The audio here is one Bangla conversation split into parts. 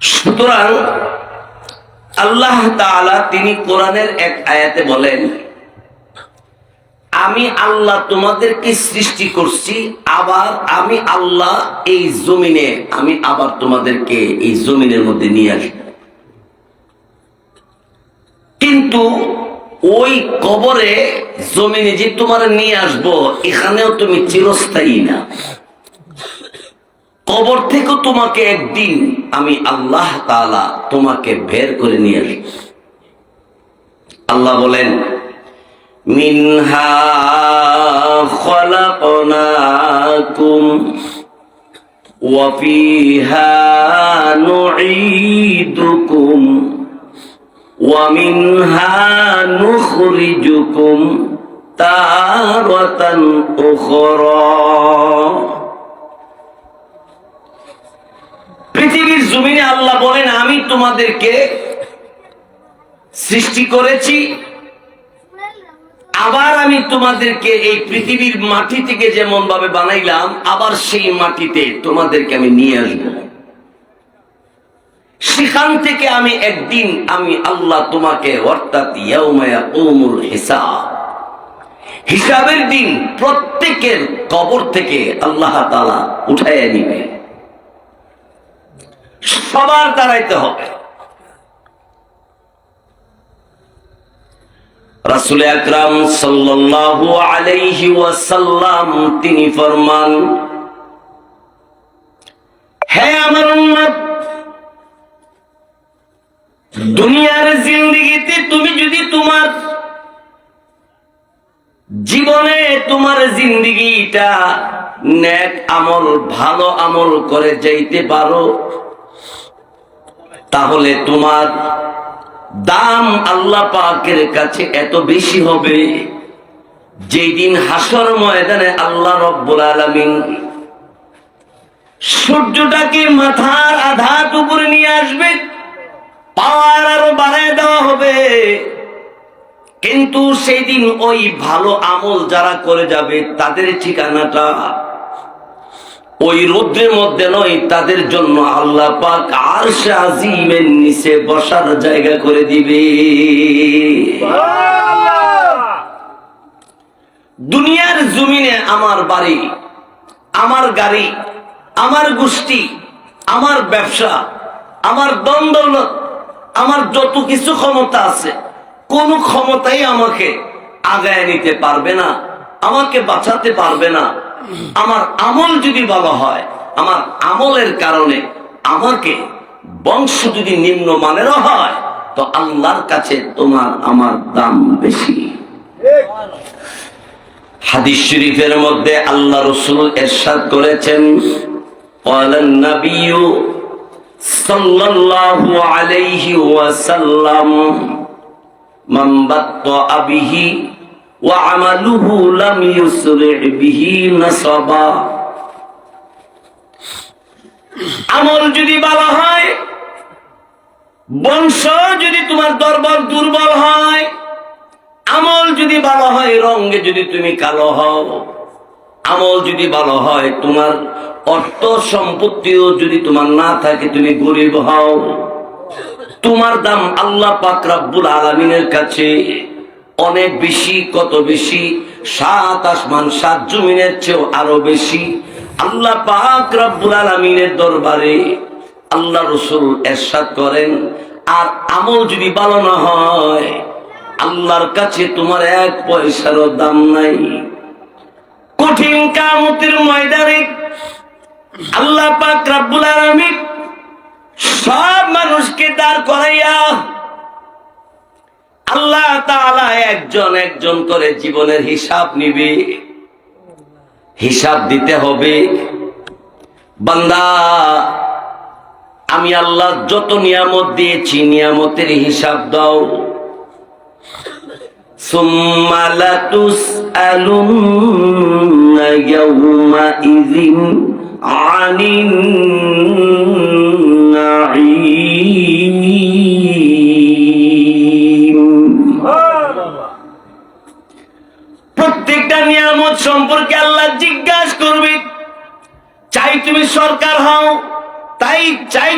সুতরাং আল্লাহ তাআলা তিনি কোরআনের এক আয়াতে বলেন, আমি আল্লাহ তোমাদেরকে সৃষ্টি করছি, আবার আমি আল্লাহ এই জমিনে আমি আবার তোমাদেরকে এই জমিনের মধ্যে নিয়ে আসব। কিন্তু ওই কবরে জমিনে যে তোমার নিয়ে আসবো, এখানেও তুমি চিরস্থায়ী না। কবর থেকে তোমাকে একদিন আমি আল্লাহ তাআলা তোমাকে বের করে নিয়ে আসব। আল্লাহ বলেন, মিনহা খলাকনাকুম ওয়া ফিহা নুঈদুকুম ওয়া মিনহা নুখরিজুকুম তারাতান উখরা। পৃথিবীর জমিনে আল্লাহ বলেন, আমি তোমাদেরকে সৃষ্টি করেছি, আবার আমি তোমাদেরকে এই পৃথিবীর মাটি থেকে যেমন ভাবে বানাইলাম, আবার সেই মাটিতে তোমাদেরকে আমি নিয়ে আসব। সেখান থেকে আমি একদিন আমি আল্লাহ তোমাকে, অর্থাৎ ইয়াউমা ইয়াকুমুল হিসাব, হিসাবের দিন প্রত্যেকের কবর থেকে আল্লাহ তাআলা উঠাইয়া নিবে। সবার দাঁড়াইতে হবে। রাসূল আকরাম সাল্লাল্লাহু আলাইহি ওয়াসাল্লাম তিনি ফরমান, হে আমার উম্মত, দুনিয়ার জিন্দেগিতে তুমি যদি তোমার জীবনে তোমার জিন্দেগিটা নেক আমল, ভালো আমল করে যাইতে পারো, তাহলে তোমার দাম আল্লাহ পাকের কাছে এত বেশি হবে, যেই দিন হাসর ময়দানে আল্লাহ রব্বুল আলামিন সূর্যটাকে মাথার আধাত উপরে নিয়ে আসবে, পাওয়ার আরো বাড়ায় দেওয়া হবে। কিন্তু সেই দিন ওই ভালো আমল যারা করে যাবে তাদের ঠিকানাটা ওই রৌদ্রের মধ্যে নয়, তাদের জন্য আল্লাহ পাক আরশে আজিমের নিচে বসার জায়গা করে দিবে। দুনিয়ার জমিনে আমার বাড়ি, আমার গাড়ি, আমার গোষ্ঠী, আমার ব্যবসা, আমার ধন দৌলত, আমার যত কিছু ক্ষমতা আছে, কোন ক্ষমতাই আমাকে আগায় নিতে পারবে না, আমাকে বাঁচাতে পারবে না। আমার আমল যদি ভালো হয়, আমার আমলের কারণে আমাকে বংশ যদি নিম্ন মানেরও হয়, তো আল্লাহর কাছে তোমার আমার দাম বেশি। হাদিস শরীফের মধ্যে আল্লাহ রাসূল ইরশাদ করেছেন, ক্বালান নাবিয়্যু সাল্লাল্লাহু আলাইহি ওয়াসাল্লাম, মান বাত্তা বিহি ওয়া আমালুহু লাম ইউসরি' বিহি নাসাবা। আমল যদি ভালো হয়, বংশ যদি তোমার দুর্বল হয়, আমল যদি ভালো হয়, রঙে যদি তুমি কালো হও, আমল যদি ভালো হয়, তোমার অর্থ সম্পত্তিও যদি তোমার না থাকে, তুমি গরিব হও, তোমার দাম আল্লাহ পাক রব্বুল আলামিনের কাছে অনেক বেশি। কত বেশি? 7 আসমান 7 জমিনের চেয়েও আরো বেশি। আল্লাহ পাক রব্বুল আলামিনের দরবারে আল্লাহ রাসূল ইরশাদ করেন, আর আমল যদি ভালো না হয়, আল্লাহর কাছে তোমার 1 পয়সারও দাম নাই। কঠিন কিয়ামতের ময়দানে আল্লাহ পাক রব্বুল আলামিন সব মানুষকে দাঁড় করাইয়া আল্লাহ তাআলা একজন একজন করে জীবনের হিসাব নিবে, হিসাব দিতে হবে। বান্দা, আমি আল্লাহ যত নিয়ামত দিয়েছি, নিয়ামতের হিসাব দাও। সুম্মা লাতুসআলুন্না ইয়াওমাইযিন আনিন নাঈম। প্রত্যেকটা নিয়ামত সম্পর্কে আল্লাহ জিজ্ঞাসা করবে। চাই তুমি সরকার হও, চাই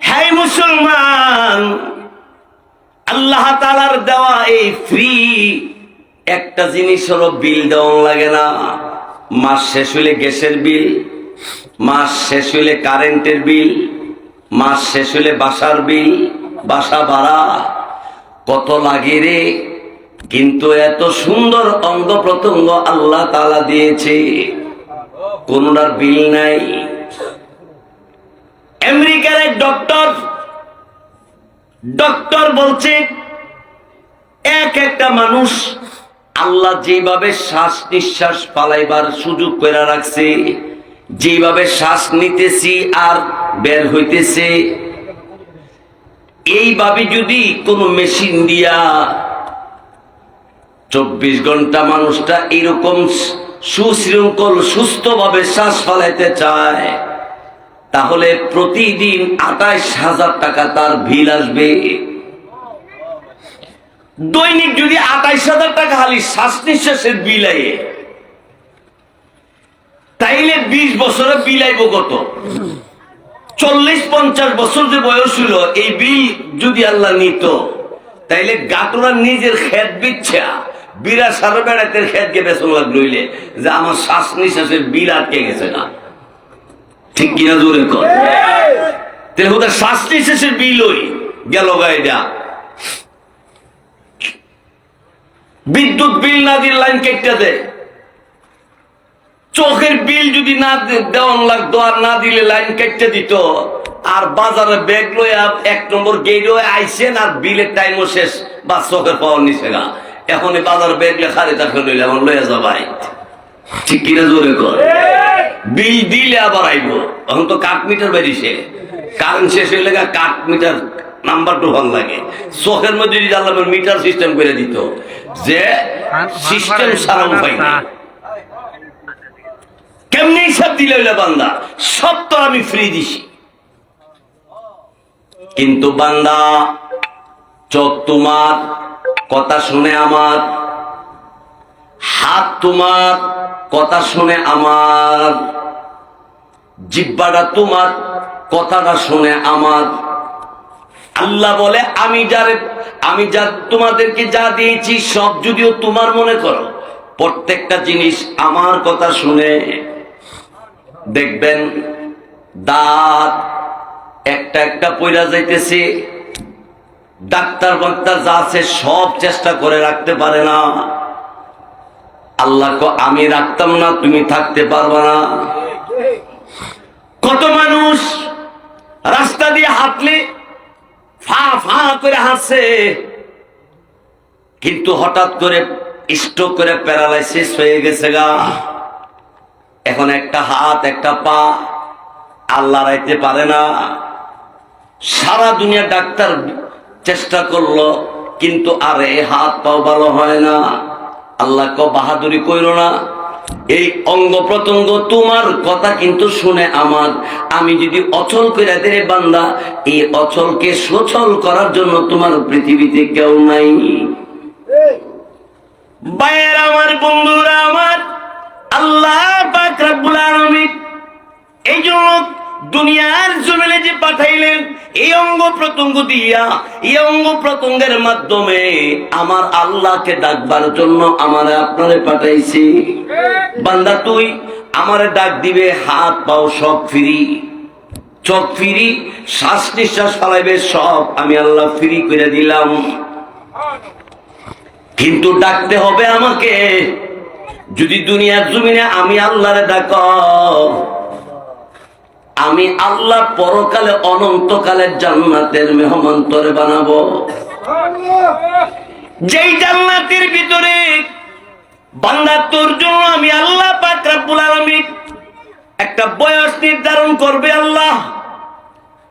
হ্যাঁ মুসলমান, আল্লাহ তাআলার দেওয়া এই ফ্রি একটা জিনিস হলো বিল দেওয়া লাগে না। মাস শেষ হলে গ্যাসের বিল, মাস শেষ হলে কারেন্টের বিল, মাস শেষ হলে বাসার বিল, বাসা ভাড়া কত লাগে রে। কিন্তু এত সুন্দর অঙ্গ প্রত্যঙ্গ আল্লাহ তাআলা দিয়েছে, কোনটার বিল নাই। আমেরিকার এক ডক্টর বলছে একটা মানুষ আল্লাহ যেভাবে শ্বাস নিঃশ্বাস পালাইবার সুযোগ করে রাখছে, যেভাবে শ্বাস নিতেছি আর বের হইতেছে, এইভাবে যদি কোন মেশিন দিয়া 24 ঘন্টা মানুষটা এরকম সুশৃঙ্খল সুস্থভাবে শ্বাস ফেলাইতে চায়, তাহলে প্রতিদিন 28,000 টাকা তার বিল আসবে। দৈনিক যদি 28,000 টাকা খালি শ্বাস নিঃশ্বাসের বিল আয়ে, তাইলে 20 বছরে বিল আইব কত? 40-50 বছর যে বয়স হলো, এই বিল যদি আল্লাহ নিত, তাইলে গাটুরা নিজের খেত বিচ্ছা বিরা সারা বেড়াতের খেতকে বেসন লাগলে যে আমার শ্বাস নিঃশ্বাসের বিল আটকে গেছে না। ঠিক কিনা জোরে কর। তাহলে ওদের শ্বাস নিঃশ্বাসের বিল ওই গেল গাইডা। বিদ্যুৎ বিল না দিয়ে লাইন কেটে দেয়, চোখের বিল যদি না দেওয়ান লাগতো আর না দিলে লাইন কেটে দিত। আর বাজারে ব্যাগ লইয়া 1 নম্বর গেট আইসেন আর বিলের টাইমও শেষ, বা চোখের পাওয়ার নিচে গা। এখন বাজার ব্যাগ লেখারে তাকে লইলে আমার লইয়া যা ভাই। ঠিক কিনা জোরে কর। বিল দিলে আবার আইব। এখন তো কাঠ মিটার বেরিয়েছে, কারেন্ট শেষ হয়ে লেগে কাঠ মিটার নাম্বার 2 ভাল লাগে। চোখের মধ্যে যদি আল্লাহ মিটার সিস্টেম করে দিত, যে সিস্টেম সারাম পাই না, কেমনি হিসাব দিলে হইলে বান্দা সব তো আমি ফ্রি দিছি। কিন্তু বান্দা চোখ তোমার কথা শুনে আমার, হাত তোমার কথা শুনে আমার, জিহ্বাটা তোমার কথাটা শুনে আমার। আল্লাহ বলে আমি যা তোমাদেরকে যা দিয়েছি সব যদিও তোমার মনে করো, প্রত্যেকটা জিনিস আমার কথা শুনে। দেখবেন দাঁত একটা পয়রা যাইতেছে, ডাক্তার যা আছে সব চেষ্টা করে রাখতে পারে না। আল্লাহ আমি রাখতাম না, তুমি থাকতে পারবা না। কত মানুষ রাস্তা দিয়ে হাঁটলে ফা ফা করে হাসছে, কিন্তু হঠাৎ করে স্ট্রোক করে প্যারালাইসিস হয়ে গেছে গা। এখন একটা হাত একটা পা আল্লাহ রাইতে পারে না। সারা দুনিয়া ডাক্তার চেষ্টা করলো, কিন্তু আরে হাত পাও ভালো হয় না। আল্লাহ বাহাদুরি কইরো না, এই অঙ্গ প্রত্যঙ্গ তোমার কথা কিন্তু শুনে আমার। আমি যদি অচল করে দেয় বান্দা, এই অচলকে সচল করার জন্য তোমার পৃথিবীতে কেউ নাই। ভাইয়ের আমার, বন্ধুরা আমার, আল্লাহ পাক রব্বুল আলামিন এই জন্য দুনিয়ার জমিনে যে পাঠাইলেন, এই অঙ্গ প্রত্যঙ্গ দিয়া, এই অঙ্গ প্রত্যঙ্গের মাধ্যমে আমার আল্লাহকে ডাকবার জন্য আমারে আপনারে পাঠাইছি। বান্দা তুই আমারে ডাক দিবে, হাত পাও সব ফ্রি, চোখ ফ্রি, শ্বাস নিঃশ্বাস ফেলাইবে সব আমি আল্লাহ ফ্রি করে দিলাম। কিন্তু ডাকতে হবে আমাকে। যদি দুনিয়ার জমিনে আমি আল্লাহরে ডাক, আমি আল্লাহ পরকালে অনন্তকালের জান্নাতের মেহমান তোরে বানাবো। যেই জান্নাতের ভিতরে বান্দা তোর জন্য আমি আল্লাহ পাক রব্বুল আলামিন একটা বয়স নির্ধারণ করবে। আল্লাহ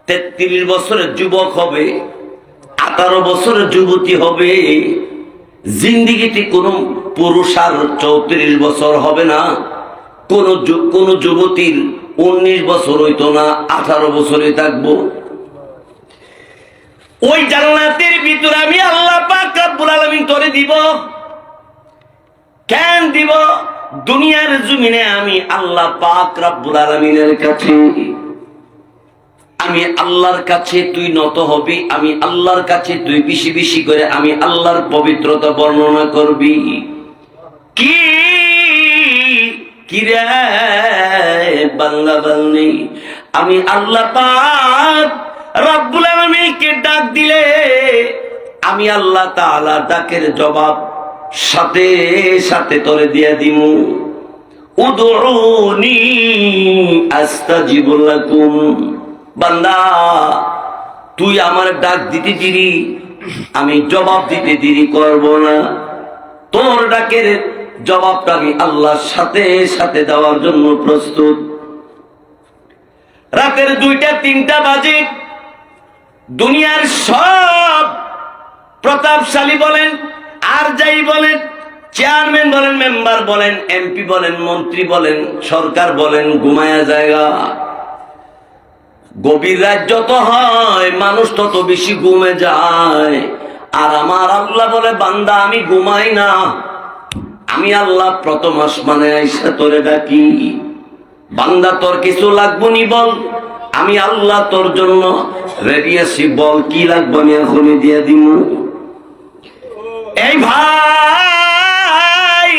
33 বছরের যুবক হবে, 18 বছরের যুবতী হবে। জিন্দিগিতে কোনো পুরুষ আর 34 বছর হবে না, কোন যুবতীর 19 বছর হইতো না, 18 বছরে থাকবো। ওই জান্নাতের ভিতরে আমি আল্লাহ পাক রব্বুল আলামিন তোরে দিব। কেন দিব? দুনিয়ার জমিনে আমি আল্লাহ পাক রব্বুল আলামিনের কাছে আমি আল্লাহর কাছে তুই নত হবি, আমি আল্লাহর কাছে তুই বেশি বেশি করে আমি আল্লাহর পবিত্রতা বর্ণনা করবি। কি কি রে বান্দা বান্দি, আমি আল্লাহ পাক রব্বুল আলামিনকে ডাক দিলে আমি আল্লাহ তাআলা ডাকের জবাব সাথে সাথে তোরে দিয়া দিমু। উদউনি আস্তাজিব লাকুম, বান্দা তুই আমার ডাক দিতে দেরি, আমি জবাব দিতে দেরি করব না। তোর ডাকের জবাবটা আমি আল্লাহর সাথে সাথে দেওয়ার জন্য প্রস্তুত। রাতের 2টা-3টা বাজে দুনিয়ার সব প্রতাপশালী বলেন আর যাই বলেন, চেয়ারম্যান বলেন, মেম্বার বলেন, এমপি বলেন, মন্ত্রী বলেন, সরকার বলেন, ঘুমায়া জায়গা। গভীর রাত যত হয় মানুষ তত বেশি ঘুমে যায়। আর আমার আল্লাহ বলে, বান্দা আমি ঘুমাই না, আমি আল্লাহ প্রথম আসমানে আইসা তোরে ডাকি। বান্দা তোর কিছু লাগবো নি বল, আমি আল্লাহ তোর জন্য রেডি আছি, বল কি লাগবে আমি এখনই দিয়ে দিব। এই ভাই,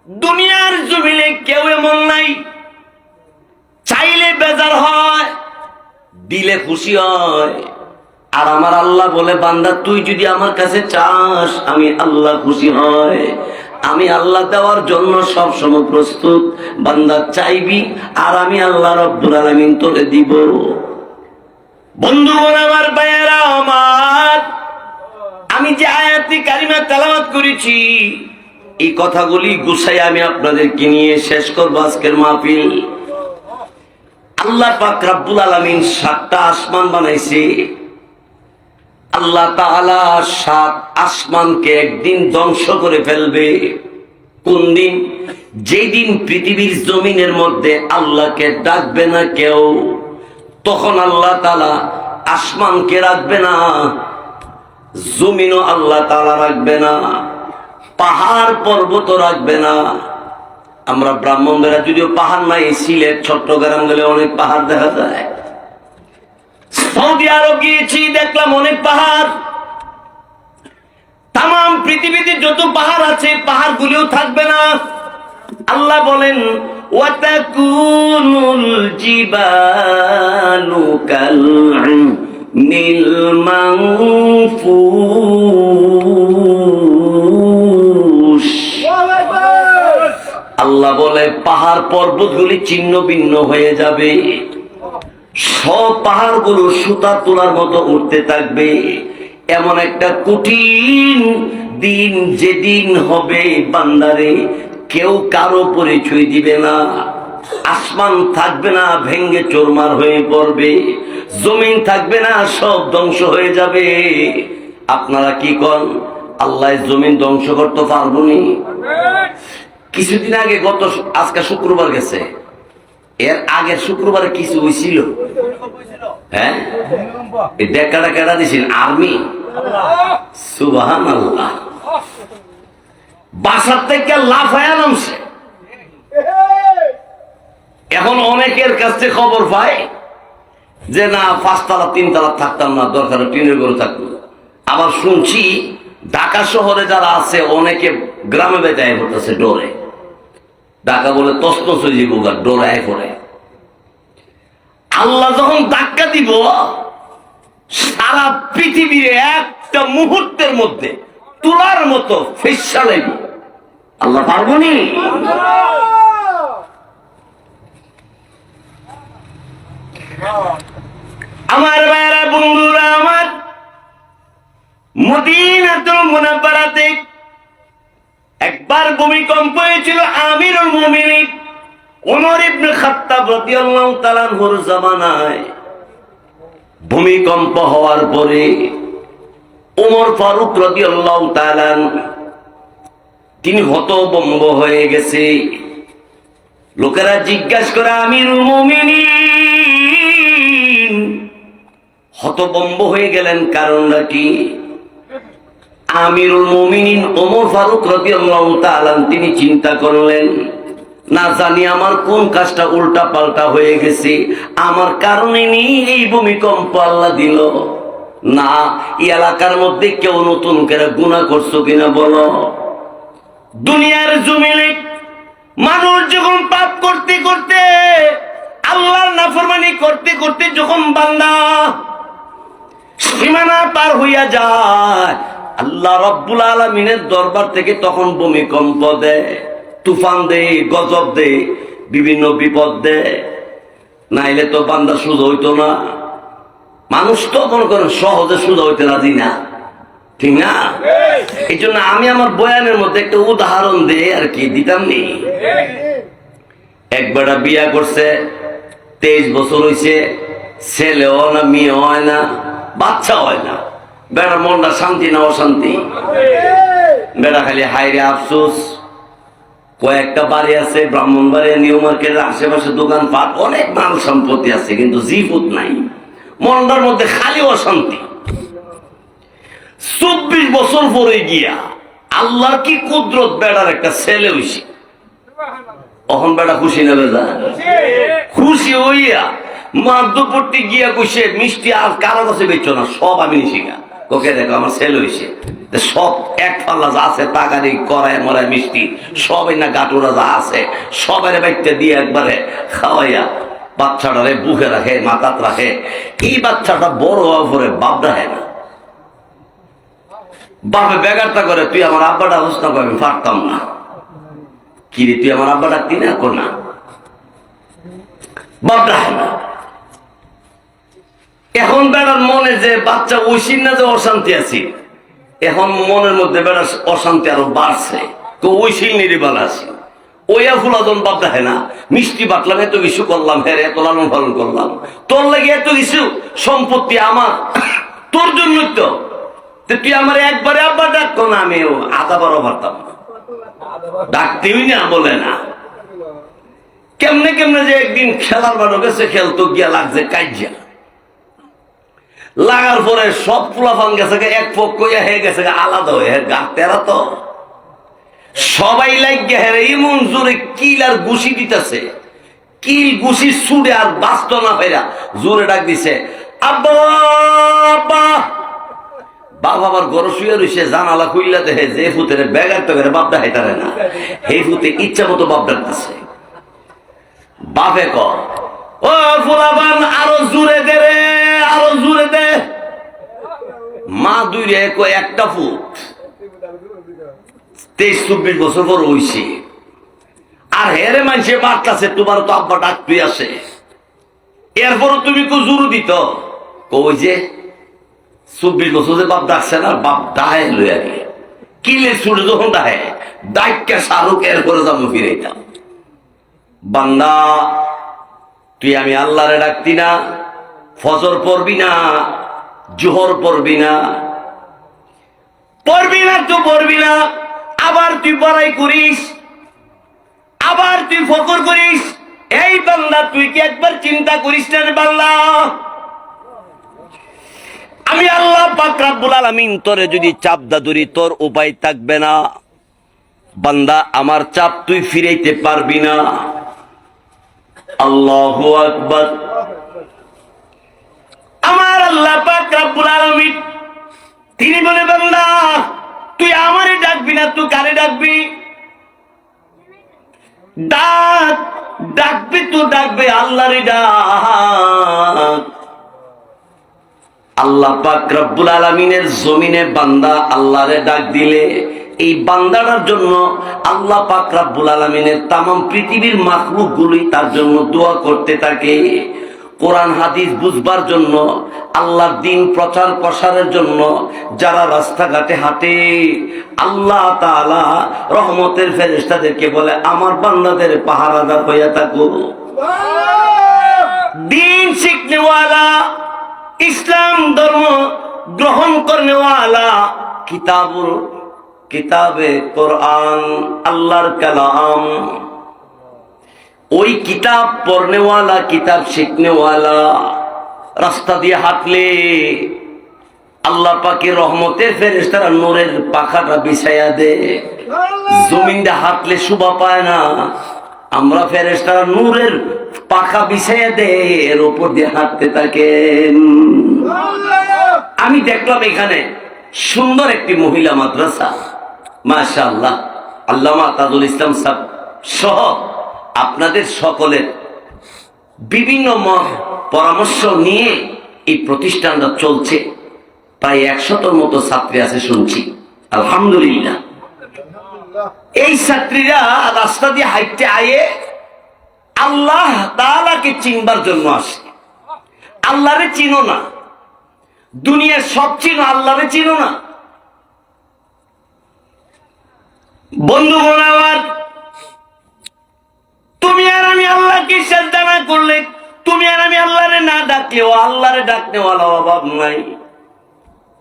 দুনিয়ার জমিনে কেউ এমন নাই চাইলে বেজার হয়, দিলে খুশি হয়। আর আমার আল্লাহ বলে, বান্দা তুই যদি আমার কাছে চাস আমি আল্লাহ খুশি হয়। আমি আল্লাহ দেওয়ার জন্য সব সময় প্রস্তুত। বান্দা চাইবি আর আমি আল্লাহ রব্বুল আলামিন তোরে দিব। বন্ধুগণ আমার, ভাইয়েরা আমার, আমি যে আয়াতি কারিমা তেলাওয়াত করেছি এই কথাগুলি গুছাই আমি আপনাদেরকে নিয়ে শেষ করব আজকের মাহফিল। আল্লাহ পাক রব্বুল আলামিন 7টা আসমান বানাইছে। আল্লাহ তাআলা 7 আসমানকে একদিন ধ্বংস করে ফেলবে। কোন দিন? যেই দিন পৃথিবীর জমিনের মধ্যে আল্লাহকে ডাকবে না কেউ, তখন আল্লাহ তাআলা আসমানকে রাখবে না, জমিনও আল্লাহ তাআলা রাখবে না, পাহাড় পর্বত রাখবে না। আমরা ব্রাহ্মণরা যদিও পাহাড় নাই, সিলেট চট্টগ্রাম গেলে অনেক পাহাড় দেখা যায়। সৌদি আরব গিয়েছি, দেখলাম অনেক পাহাড়। তাম পৃথিবীতে যত পাহাড় আছে পাহাড়গুলিও থাকবে না। আল্লাহ বলেন, ওয়াতাকুনুল জিবালু কাল'নিল মানফুশ। আল্লাহ বলে, পাহাড় পর্বতগুলি ছিন্ন ভিন্ন হয়ে যাবে, সব পাহাড়গুলো সুতা তোলার মতো উঠতে থাকবে। এমন একটা কঠিন দিন, যেদিন হবে বান্দারে কেউ কারো পরিচয় দিবে না। আসমান থাকবে না, ভেঙ্গে চোরমার হয়ে পড়বে। জমিন থাকবে না, সব ধ্বংস হয়ে যাবে। আপনারা কি করেন? আল্লাহ জমিন ধ্বংস করতে পারবো নি? কিছুদিন আগে, আজকে শুক্রবার গেছে, এর আগের শুক্রবারে কিছু হয়েছিল। হ্যাঁ, এই দেখাটা কেটা দিছিল? আর্মি। সুবহানাল্লাহ। বাসার থেকে লাফায়া নামছে। এখন অনেকের কাছে খবর পায় যে না, 5 তলা 3 তলা থাকতাম না, দরকার টিনের ঘরে থাকতো। আবার শুনছি ঢাকা শহরে যারা আছে অনেকে গ্রামে বেঁচে পড়তেছে ডোরে। ঢাকা বলে তসতস হয়ে যাবো, ডোরায় পড়ে। আল্লাহ যখন ধাক্কা দিব, সারা পৃথিবীর একটা মুহূর্তের মধ্যে তুলার মতো ফেসা লাগবে। আল্লাহ পারবো নি? আমার ভাইয়েরা, বন্ধুরা আমার, মদিনাতুল মুনাওয়ারাতে একবার ভূমিকম্প হয়েছিল। আমিরুল মুমিনিন ওমর ইবনে খাত্তাব রাদিয়াল্লাহু তাআলা আনহুর জামানায় ভূমিকম্প হওয়ার পরে ওমর ফারুক রাদিয়াল্লাহু তাআলা তিনি হতভম্ব হয়ে গেছে। লোকেরা জিজ্ঞাসা করে, আমিরুল মুমিনিন হতভম্ব হয়ে গেলেন, কারণটা কি? আমিরুল মুমিনিন ওমর ফারুক রাদিয়াল্লাহু তাআলা তিনি চিন্তা করলেন, না জানি আমার কোন কাজটা উল্টা পাল্টা হয়ে গেছে, আমার কারণে নিয়ে এই ভূমিকম্প আল্লাহ দিল। না, এই এলাকার মধ্যে কেউ নতুন করে গুনাহ করছো কিনা বলো। দুনিয়ার জমিনে মানুষ যখন পাপ করতে করতে, আল্লাহর নাফরমানি করতে করতে যখন বান্দা সীমানা পার হইয়া যায়, আল্লাহ রাব্বুল আলামিনের দরবার থেকে তখন ভূমিকম্প দেয়, তুফান দেয়, গজব দেয়, বিভিন্ন বিপদ দেয়। নাইলে তো বান্দা সোজা হইতো না। মানুষ তো মনে করেন সহজে সোজা হইতে রাজি না, ঠিক না? এই জন্য আমি আমার বয়ানের মধ্যে একটা উদাহরণ দিয়ে আর কি দিতাম নি। একবারটা বিয়া করছে, 23 বছর হয়েছে, ছেলে হয় না, মেয়ে হয় না, বাচ্চা হয় না। বেড়ার মনটা শান্তি না অশান্তি? বেড়া খালি হাইরে আফসোস। কয়েকটা বাড়ি আছে ব্রাহ্মণবাড়িয়া, নিউ মার্কেটের আশেপাশে দোকানপাট, অনেক মাল সম্পত্তি আছে, কিন্তু জিফুত নাই। মনটার মধ্যে খালি অশান্তি। 24 বছর পরে গিয়া আল্লাহর কি কুদরত, বেড়ার একটা ছেলে হইছে। অহন বেড়া খুশি না বেজা? খুশি হইয়া মাধ্যপট্টি গিয়া কইছে মিষ্টি আর কারো কাছে বেচো না, সব আমি নিছি না। ওকে দেখো আমার ছেলে হইছে, সব এক পাল্লা যা আছে টাকারি করায় মরায় মিষ্টি সবাই না গাটুরা যা আছে সবাই বাইকটা দিয়ে একবারে খাওয়াইয়া বাচ্চাটারে বুকে রাখে, মাথাত রাখে। এই বাচ্চাটা বড় হওয়ার পরে বাপ রাখে না। বাপে বেগারটা করে, তুই আমার আব্বাটা হোসনা করে, আমি পারতাম না। কি রে, তুই আমার আব্বা ডাকতি না? না, বাপ রাখে না। এখন বেড়ার মনে যে বাচ্চা ওইসিন না যে অশান্তি আছে, এখন মনের মধ্যে বেড়ার অশান্তি আরো বাড়ছে। তো ওইসিন নিরিবাল আছে, ওইয়া ফুলাদন বাপ দেখে না। মিষ্টি বাটলাম, এত কিছু করলাম, হ্যাঁ এত লালন পালন করলাম, তোর লাগে এত কিছু সম্পত্তি আমার, তোর জন্যই তো। তুই আমার একবারে আব্বা ডাকতো না, আমি আধা বারো পারতাম না, ডাকতেই না, বলে না। কেমনে কেমনে যে একদিন খেলার মাঠে গেছে, খেলতো গিয়া লাগছে কাইজা, লাগার পরে সব ফুলাফান গেছে এক পক্ষ হয়ে গেছে আলাদা হয়ে গাতেরা, তো সবাই লাগিয়ে হেরে এমন জোরে কিল আর ঘুষি দিতেছে, কিল ঘুষি ছুড়ে আর বাঁচত না ফেরা জোরে ডাক দিছে, আব্বা আব্বা। বাপ আবার গরু শুয়ে রয়েছে, জানালা খুইলা দেখে যে ফুতের বেগার তো বাপ দেখাইতারে না, এই ফুতে ইচ্ছা মতো বাপ ডাকতেছে। বাপে ক, ও ফুলাবান আরো জোরে দে রে, আরো জোরে দে। মা দুই রে একটা ফুট, 23-24 বছর পর হইছে। আর হেরে মানুষে বাড়তাছে, তোমার তো আব্বা ডাকতেই আসে। এরপরও তুমি কো জোর দিত, কই যে 24 বছর যে বাপ ডাকছে না, বাপ ডাহে লইয়া গে কিলে ছুটে যখন ডাহে ডাইকা শাহরুখ এরপরে যাবো ফিরাইতাম। বান্দা তুই আমি আল্লাহরে ডাকতি না, ফজর পড়বি না, জোহর পড়বি না, পড়বি না তো পড়বি না, আবার তুই বড়াই করিস, আবার তুই ফকর করিস। এই বান্দা তুই কি একবার চিন্তা করিস না রে বান্দা, আমি আল্লাহ পাক রব্বুল আলামিন তোরে যদি চাপ দাদুরি, তোর উপায় থাকবে না বান্দা, আমার চাপ তুই ফিরাইতে পারবি না। আল্লাহু আকবার। আমার আল্লাহ পাক রব্বুল আলামিন তিনি বলে, বান্দা তুই আমারে ডাকবি না, তুই কারে ডাকবি? ডাক, ডাকবি তো ডাকবে আল্লাহরে ডাক। আল্লাহ পাক রব্বুল আলামিনের জমিনে বান্দা আল্লাহরে ডাক দিলে, এই বান্দাটার জন্য আল্লাহ পাক রব্বুল আলামিনের তামাম পৃথিবীর মাখলুক গুলি তার জন্য দোয়া করতে থাকে। কোরআন হাদিস বুঝবার জন্য, আল্লাহর দ্বীন প্রচার প্রসারের জন্য যারা রাস্তাঘাটে হাঁটে, আল্লাহ তাআলা রহমতের ফেরেশতাদেরকে বলে, আমার বান্দাদের পাহারাদার হইয়া থাকো। দ্বীন শিখনেওয়ালা, ইসলাম ধর্ম গ্রহণ করনেওয়ালা, কিতাবে কোরআন আল্লাহর কালাম, ওই কিতাব পড়নেওয়ালা, কিতাব শিখনেওয়ালা রাস্তা দিয়ে হাঁটলে আল্লাহ পাকের রহমতের ফেরেশতারা নূরের পাখাটা বিছাইয়া দে। জমিনটা হাঁটলে শোভা পায় না, আমরা ফেরেশতারা নূরের পাখা বিছাইয়া দেয়, এর উপর দিয়ে হাঁটতে থাকেন। আমি দেখলাম এখানে সুন্দর একটি মহিলা মাদ্রাসা, মাশাআল্লাহ। আল্লামা তাজুল ইসলাম সাহেব সহ আপনাদের সকলের বিভিন্ন পরামর্শ নিয়ে এই প্রতিষ্ঠানটা চলছে। প্রায় 100-র মতো ছাত্রী আছে শুনছি, আলহামদুলিল্লাহ। এই ছাত্রীরা রাস্তা দিয়ে হাইটে আয়ে আল্লাহ তাআলাকে চিনবার জন্য আসে। আল্লাহরে চিনো না, দুনিয়ার সব চিনো, আল্লাহরে চিনো না। বন্ধুগণ আমার, তুমি আর আমি আল্লাহকে সিজদা না করলে, তুমি আর আমি আল্লাহরে না ডাকলেও আল্লাহরে ডাকনেওয়ালা অভাব নাই।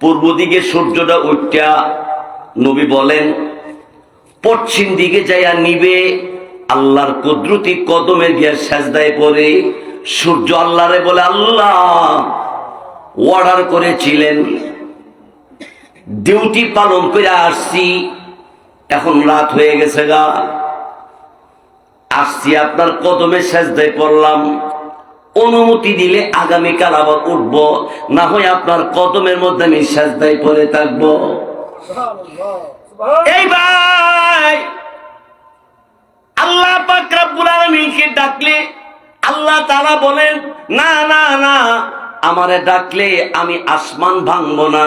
পূর্ব দিকে সূর্যটা উঠা, নবী বলেন পশ্চিম দিকে যাইয়া নিবে, আল্লাহর কুদরতি কদমে গিয়া সিজদায় পড়ে সূর্য আল্লাহরে বলে, আল্লাহ অর্ডার করেছিলেন, ডিউটি পালন করে আসছি, এখন রাত হয়ে গেছে গা, আসছি আপনার কদমে সিজদায় পড়লাম, অনুমতি দিলে আগামীকাল আবার উঠব, না হয় আপনার কদমের মধ্যে আমি সিজদায় পড়ে থাকবো। এই ভাই, আল্লাহ পাক রব্বুল আলামিনকে ডাকলে আল্লাহ তাআলা বলেন, না না না, আমারে ডাকলে আমি আসমান ভাঙবো না,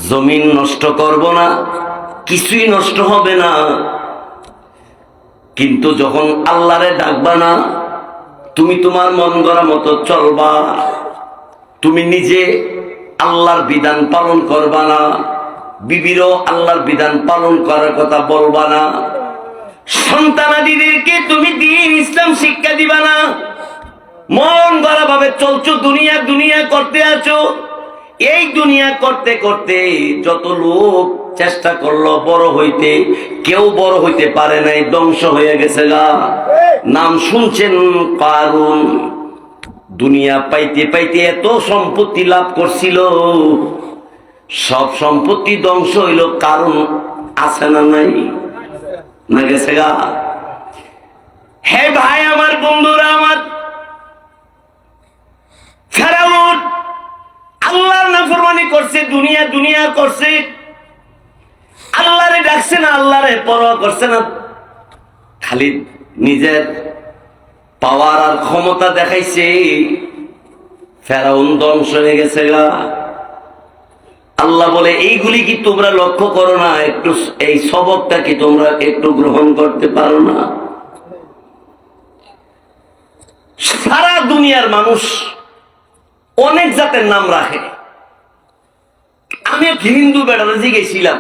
জমিন নষ্ট করব না, কিছুই নষ্ট হবে না। কিন্তু যখন আল্লাহরে ডাকবা না, তুমি তোমার মন গড়া মতো চলবা, তুমি নিজে আল্লাহর বিধান পালন করবা না, বিবিরও আল্লাহর বিধান পালন করার কথা বলবা না, সন্তানাদিদেরকে তুমি দ্বীন ইসলাম শিক্ষা দিবা না, মন গড়া ভাবে চলছো, দুনিয়া দুনিয়া করতে আছো। এই দুনিয়া করতে করতে যত লোক চেষ্টা করলো বড় হইতে, কেউ বড় হইতে পারে নাই, ধ্বংস হয়ে গেছে গা। নাম শুনছেন কারুন, দুনিয়া পাইতে পাইতে এত সম্পত্তি লাভ করছিল, সব সম্পত্তি ধ্বংস হইল, কারণ আছে না নাই, না গেছে গা। হে ভাই আমার, বন্ধুরা আমার, ফেরাউন আল্লাহর নাফরমানি করছে, দুনিয়া দুনিয়া করছে, আল্লাহরে ডাকছে না, আল্লাহরে পরোয়া করছে না, খালি নিজের পাওয়ার আর ক্ষমতা দেখাইছে, ফেরাউন ধ্বংস হয়ে গেছে গা। আল্লাহ বলে, এইগুলি কি তোমরা লক্ষ্য করো না? একটু এই সবকটা কি তোমরা একটু গ্রহণ করতে পারো না? সারা দুনিয়ার মানুষ অনেক জাতের নাম রাখে। আমি এক হিন্দু বেড়াতে জিজ্ঞেছিলাম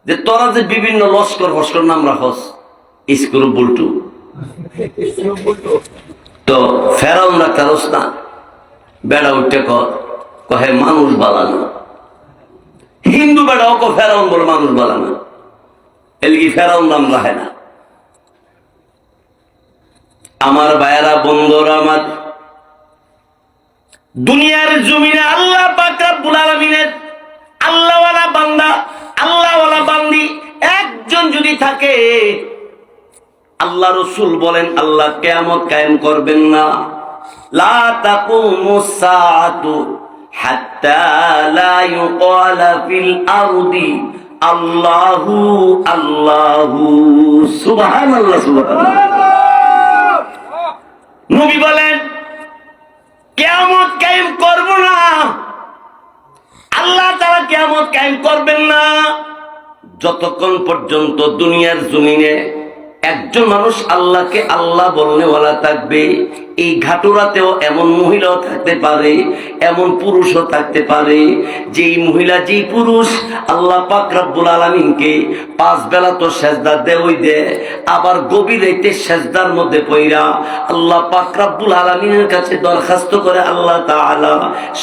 যে তোরা যে বিভিন্ন লস্কর ফস্কর নাম রাখস, স্কুল বল্টু, তো ফেরাউন রাখতারস না? বেড়া উঠতে কহে মানুষ বালানো। হিন্দু বেড়া ওকে ফেরাউন বলে মানুষ বালানো, এলকি ফেরাউন নাম রাখে না। আমার ভাইয়েরা, বন্ধুরা আমার, দুনিয়ার জমিনে আল্লাহ পাক রব্বুল আলামিনের আল্লাহওয়ালা বান্দা, আল্লাহওয়ালা বান্দি একজন যদি থাকে, আল্লাহ রাসূল বলেন আল্লাহ কিয়ামত কায়েম করবেন না। লা তাকুমুস সাআতু হাত্তা লা ইউকালা ফিল আরদি আল্লাহু আল্লাহু। সুবহানাল্লাহ, সুবহানাল্লাহ। নবী বলেন কিয়ামত কায়েম করব না, আল্লাহ তাআলা কিয়ামত কায়েম করবেন না যতক্ষণ পর্যন্ত দুনিয়ার জমিনে একজন মানুষ আল্লাহকে আল্লাহ বলনেওয়ালা থাকবে। এই ঘাটুরাতেও এমন মহিলাও থাকতে পারে, এমন পুরুষও থাকতে পারে, যেই মহিলা যেই পুরুষ আল্লাহ পাক রব্বুল আলামিনকে 5 বেলা তো সেজদা দেওই দেয়, আবার গভীর রাতে সেজদার মধ্যে পইরা আল্লাহ পাক রব্বুল আলামিনের কাছে দরখাস্ত করে, আল্লাহ তাআলা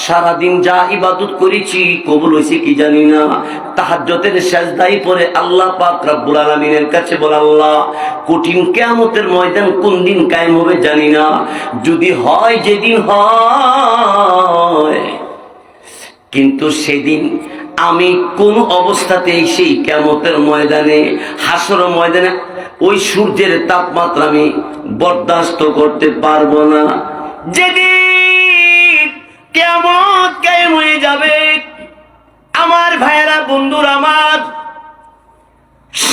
সারাদিন যা ইবাদত করেছি কবুল হয়েছে কি জানি না, তাহাজ্জুদের সেজদাই পড়ে আল্লাহ পাক রব্বুল আলামিনের কাছে বলে, আল্লাহ কঠিন কিয়ামতের ময়দান কোন দিন কায়েম হবে জানি না, যদি হয় যেদিন হয়, কিন্তু সেদিন আমি কোন অবস্থাতেই সেই কিয়ামতের ময়দানে, হাসর ময়দানে ওই সূর্যের তাপমাত্রা আমি বরদাস্ত করতে পারবো না। যেদিন কিয়ামত কায়েম হয়ে যাবে, আমার ভাইয়েরা, বন্ধুরা আমার,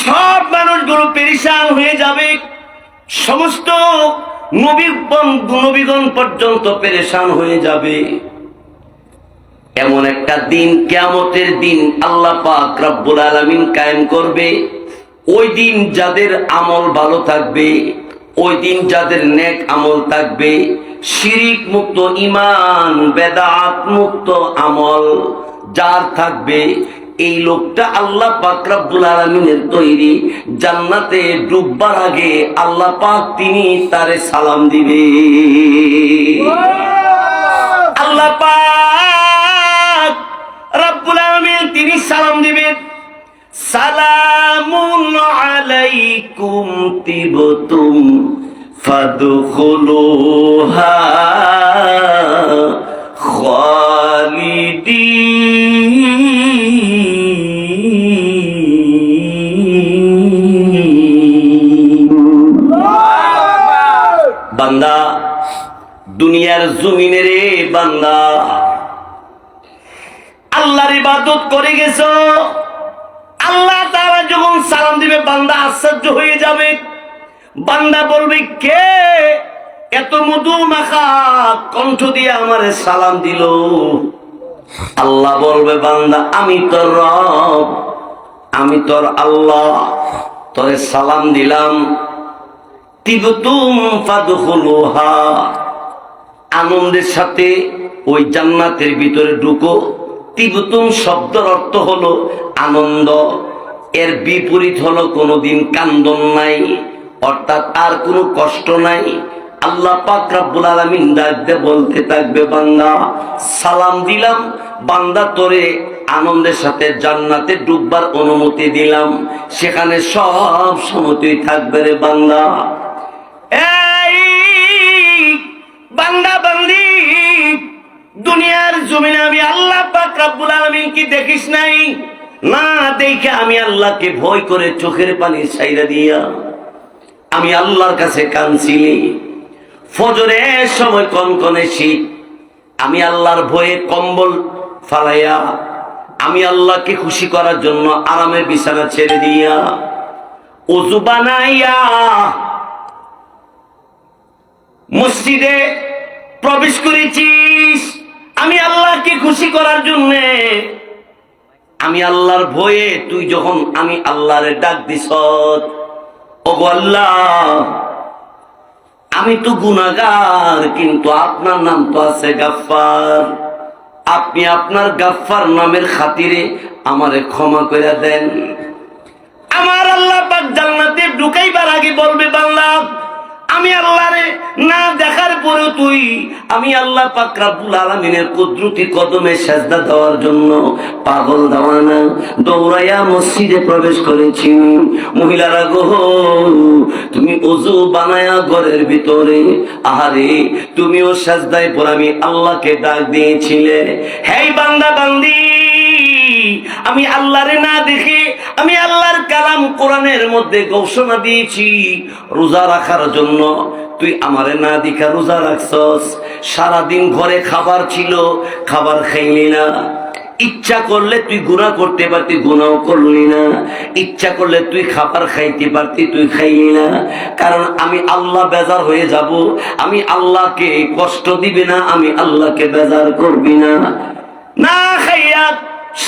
সব মানুষগুলো পেরেশান হয়ে যাবে, সমস্ত নবীগণ পর্যন্ত পেরেশান হয়ে যাবে। এমন একটা দিন, কিয়ামতের দিন আল্লাহ পাক রব্বুল আলামিন কায়েম করবে। ওই দিন যাদের আমল ভালো থাকবে, ওই দিন যাদের নেক আমল থাকবে, শিরিক মুক্ত ঈমান, বেদাত মুক্ত আমল যার থাকবে, এই লোকটা আল্লাহ পাক রব্বুল আলামিনের তৈরি জান্নাতে ডুববার আগে আল্লাহ পাক তিনি তারে সালাম দিবে। আল্লাহ পাক রব্বুল আলামিন তিনি সালাম দিবেন, সালামুন আলাইকুম তিবতুম ফাদখুলুহা খালিদিন। বান্দা, দুনিয়ার জমিনে রে বান্দা, আল্লাহর ইবাদত করে গেছো, আল্লাহ তাআলা যখন সালাম দিবে বান্দা আশ্চর্য হয়ে যাবে। বান্দা বলবে, কে এত মধু মাখা কণ্ঠ দিয়ে আমারে সালাম দিল? আল্লাহ বলবে, বান্দা আমি তোর রব, আমি তোর আল্লাহ, তোরে সালাম দিলাম। তিবতুম ফাদখুলুহা, আনন্দের সাথে ওই জান্নাতের ভিতরে ঢুকো। তিবতুম শব্দের অর্থ হলো আনন্দ, এর বিপরীত হলো কোনোদিন কান্দন নাই, অর্থাৎ আর কোনো কষ্ট নাই। আল্লাহ পাক রব্বুল আলামিন ডাকতে বলতে থাকবে, বান্দা সালাম দিলাম, বান্দা তোরে আনন্দের সাথে জান্নাতে ডুববার অনুমতি দিলাম, সেখানে সব সময় তুই থাকবে রে বান্দা। এই বান্দা বান্দি, দুনিয়ার জমিনে আমি আল্লাহ পাক রব্বুল আলামিন কি দেখিস নাই? না দেখে আমি আল্লাহকে ভয় করে চোখের পানি ছাইরা দিয়া আমি আল্লাহর কাছে কাঁদছিলি। ফজরের সময় কনকনে শীত, আমি আল্লাহর ভয়ে কম্বল ফালাইয়া আমি আল্লাহকে খুশি করার জন্য আরামের বিছানা ছেড়ে দিয়া ওযু বানাইয়া মসজিদে প্রবেশ করেছিস। আমি আল্লাহকে খুশি করার জন্য, আমি আল্লাহর ভয়ে তুই যখন আমি আল্লাহরে ডাক দিস, ওগো আল্লাহ আমি তো গুনাহগার, কিন্তু আপনার নাম তো আছে গাফফার, আপনি আপনার গাফফার নামের খাতিরে আমারে ক্ষমা করে দেন। আমার আল্লাহ পাক জান্নাতে ঢুকাইবার আগে বলবে, বান্দা আমি আল্লাহরে না দেখার পরেও তুই আমি আল্লাহ পাক রব্বুল আলামিনের কুদরতি কদমে সেজদা দেওয়ার জন্য পাগল দেওয়ানা দৌড়াইয়া মসজিদে প্রবেশ করেছি। মহিলারা গো, তুমি ওযু বানায়া ঘরের ভিতরে, আহারে তুমিও সেজদায় পড়ে আমি আল্লাহকে ডাক দিয়েছিলে। হে বান্দা বান্দি, আমি আল্লাহরে না দেখে আমি আল্লাহর কালাম কোরআনের মধ্যে ঘোষণা দিয়েছি রোজা রাখার জন্য, তুই আমারে না দেখা রোজা রাখছস। সারাদিন ঘরে খাবার ছিল, খাবার খাইলি না। ইচ্ছা করলে তুই গুনাহ করতে পারতি, গুনাহ করলি না। ইচ্ছা করলে তুই খাবার খাইতে পারতি, তুই খাইলি না। কারণ আমি আল্লাহ বেজার হয়ে যাব, আমি আল্লাহকে কষ্ট দিবি না, আমি আল্লাহকে বেজার করবি না। না খাইয়া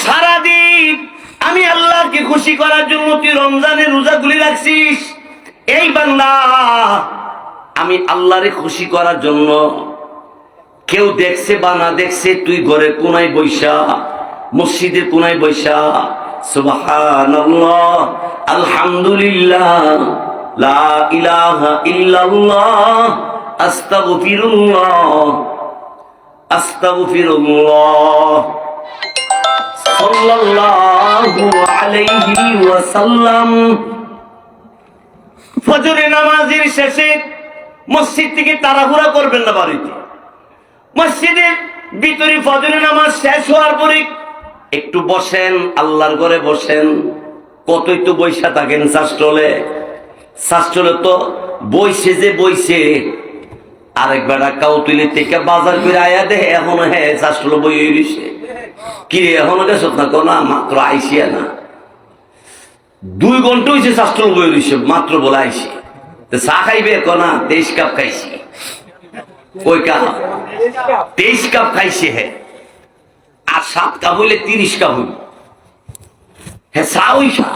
সারাদিন আমি আল্লাহকে খুশি করার জন্য তুই রমজানের রোজাগুলি রাখছিস। এই বান্দা, আমি আল্লাহরে খুশি করার জন্য, কেউ দেখছে বা না দেখছে, তুই ঘরে কোনায় বৈশা, মসজিদের কোনায় বৈশা সুবহানাল্লাহ আলহামদুলিল্লাহ লা ইলাহা ইল্লাল্লাহ আস্তাগফিরুল্লাহ আস্তাগফিরুল্লাহ সাল্লাল্লাহু আলাইহি ওয়াসাল্লাম। ফজরের নামাজের শেষে মসজিদ থেকে তাড়াহুড়া করবেন না বাড়িতে। মসজিদের ভিতরে ফজরের নামাজ শেষ হওয়ার পরে একটু বসেন, আল্লাহর ঘরে বসেন। কতই তো বৈশা থাকেন শাস্ত্রলে। শাস্ত্রলে তো বইছে যে বইছে, আরেকবার কাউতুলি থেকে বাজার করে আয়া দে এখনো হ্যাঁ শাস্ত্র বই হইছে। কি রে এখনো গেছ না? কোনা মাত্র আইসিয়া না, 2 ঘন্টা হয়েছে শাস্ত্র বই হইছে, মাত্র বলে আইসি। চা খাইবে কোনা 23 কাপ খাইছি। কই কাপ? 23 কাপ খাইছে হ্যাঁ, আর 7 কাপ হইলে 30 কাপ হইল। হ্যাঁ চা হইসা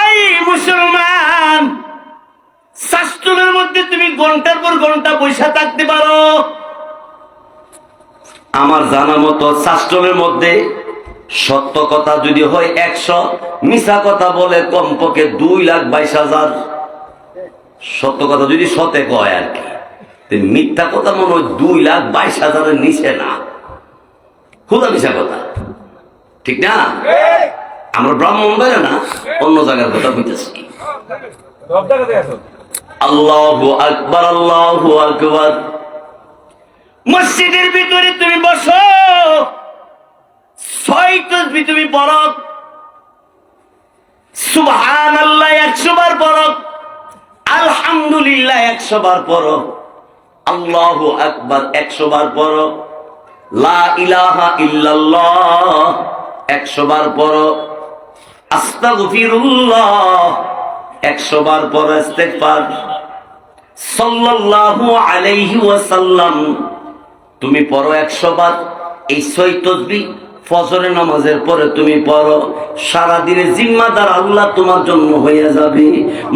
এই মুসলমান, শাস্ত্রের মধ্যে তুমি ঘন্টার পর ঘন্টা বৈশা থাকতে পারো? আমার জানা মতো শাস্ত্রের মধ্যে সত্য কথা যদি হয় 100, মিছা কথা বলে কমপক্ষে 2,22,000। সত্য কথা যদি সতে কয় আর কি, মিথ্যা কথা মনে হয় 2,22,000-এর নিচে না। খুদা মিছা কথা, ঠিক না? আমরা ব্রাহ্মণ বাইরে না, অন্য জায়গার কথা বুঝতেছি। আল্লাহু আকবার, আল্লাহু আকবার। মসজিদের ভিতরে তুমি বসো, 6 তাসবিহ তুমি পড়ো, সুবহানাল্লাহ 100 বার পড়ো, আলহামদুলিল্লাহ 100 বার পড়ো, আল্লাহু আকবার 100 বার পড়ো, লা ইলাহা ইল্লাল্লাহ 100 বার পড়ো, আস্তাগফিরুল্লাহ 100 বার পড়ো, ইস্তেগফার, সাল্লাল্লাহু আলাইহি ওয়াসাল্লাম তুমি পড়ো 100 বার। এই 6 তাসবিহ ফজরের নামাজের পরে তুমি পড়ো, সারাদিনের জিম্মাদার আল্লাহ তোমার জন্য হয়ে যাবে।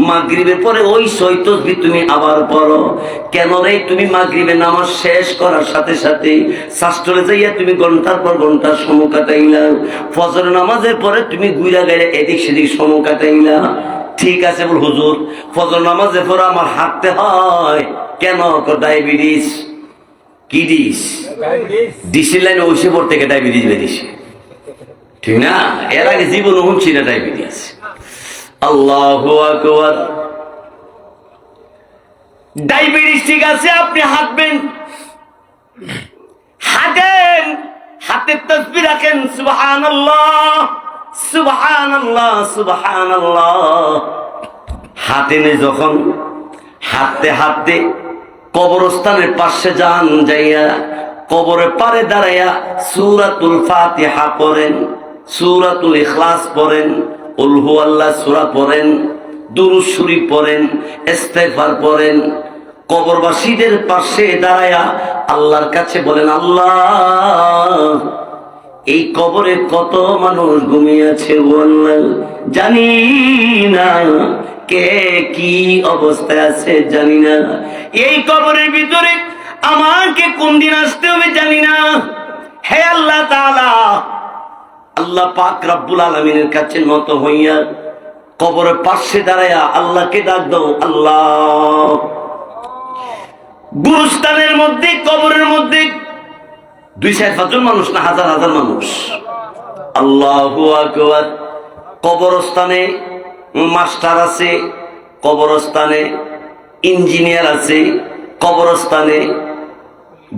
মাগরিবের পরে ওই 6 তাসবিহ তুমি আবার পড়ো। কেন রে? তুমি মাগরিবের নামাজ শেষ করার সাথে সাথে শাস্ত্রে যাইয়া তুমি ঘন্টার পর ঘন্টা সময় কাটাইলা, ফজরের নামাজের পরে তুমি ঘুরা গেলে এদিক সেদিক সময় কাটাইলা। ঠিক আছে বল হুজুর, ফজর নামাজের পরে আমার হাঁটতে হয় কেন? ডায়াবেটিস। কি ডিস? ডিসের লাইনে ওইসে পর থেকে ডায়াবেটিস বেরিয়েছে, ঠিক না? এর আগে জীবনে শুনছি না ডায়াবেটিস। আল্লাহু আকবার। ডায়াবেটিস ঠিক আছে, আপনি হাঁটবেন, হাঁটেন, হাতের তাসবিহ রাখেন, সুবহানাল্লাহ সুবহানাল্লাহ সুবহানাল্লাহ। হাঁটেনে যখন হাঁটতে হাঁটতে কবরস্থানের পাশে যান, যাইয়া কবরের পারে দাঁড়াইয়া সূরাতুল ফাতিহা পড়েন, সূরাতুল ইখলাস পড়েন, কুল হুয়াল্লাহ সূরা পড়েন, দুরূদ শরীফ পড়েন, ইস্তেগফার পড়েন। কবরবাসীদের পাশে দাঁড়াইয়া আল্লাহর কাছে বলেন, আল্লাহ এই কবরে কত মানুষ ঘুমিয়ে আছে আল্লাহ জানি না, কে কি অবস্থায় আছে জানি না, এই কবরের ভিতরে আমাকে কোন দিন আসতে হবে জানি না। হে আল্লাহ তাআলা, আল্লাহ পাক রব্বুল আলামিনের কাছে নত হইয়া কবরের পাশে দাঁড়াইয়া আল্লাহকে ডাক দাও, আল্লাহ। গুরুস্থানের মধ্যে, কবরের মধ্যে 2-4 জন মানুষ না, হাজার হাজার মানুষ। আল্লাহু আকবার। কবরস্থানে মাস্টার আছে, কবরস্থানে ইঞ্জিনিয়ার আছে, কবরস্থানে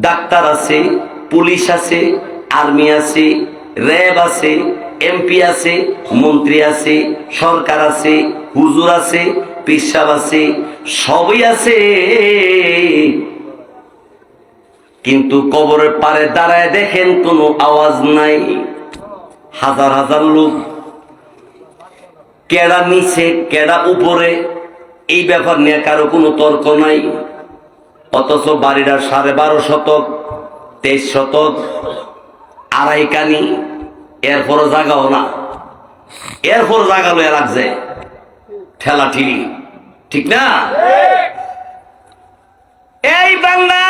ডাক্তার আছে, পুলিশ আছে, আর্মি আছে, র্যাব আছে, এমপি আছে, মন্ত্রী আছে, সরকার আছে, হুজুর আছে, পীর সাহেব আছে, সবই আছে। কিন্তু কবরের পারে দাঁড়ায় দেখেন কোনো আওয়াজ নাই, হাজার হাজার লোক, কেডা নিচে কেডা উপরে এই ব্যাপার নিয়ে কারো কোনো তর্ক নাই। অথচ বাড়িটা 12.5 শতক, 23 শতক, 2.5 কানি, এরপরও জাগাও না, এরপর জাগা লইয়া লাগছে ঠেলা ঠিলি, ঠিক না? এই বাংলা,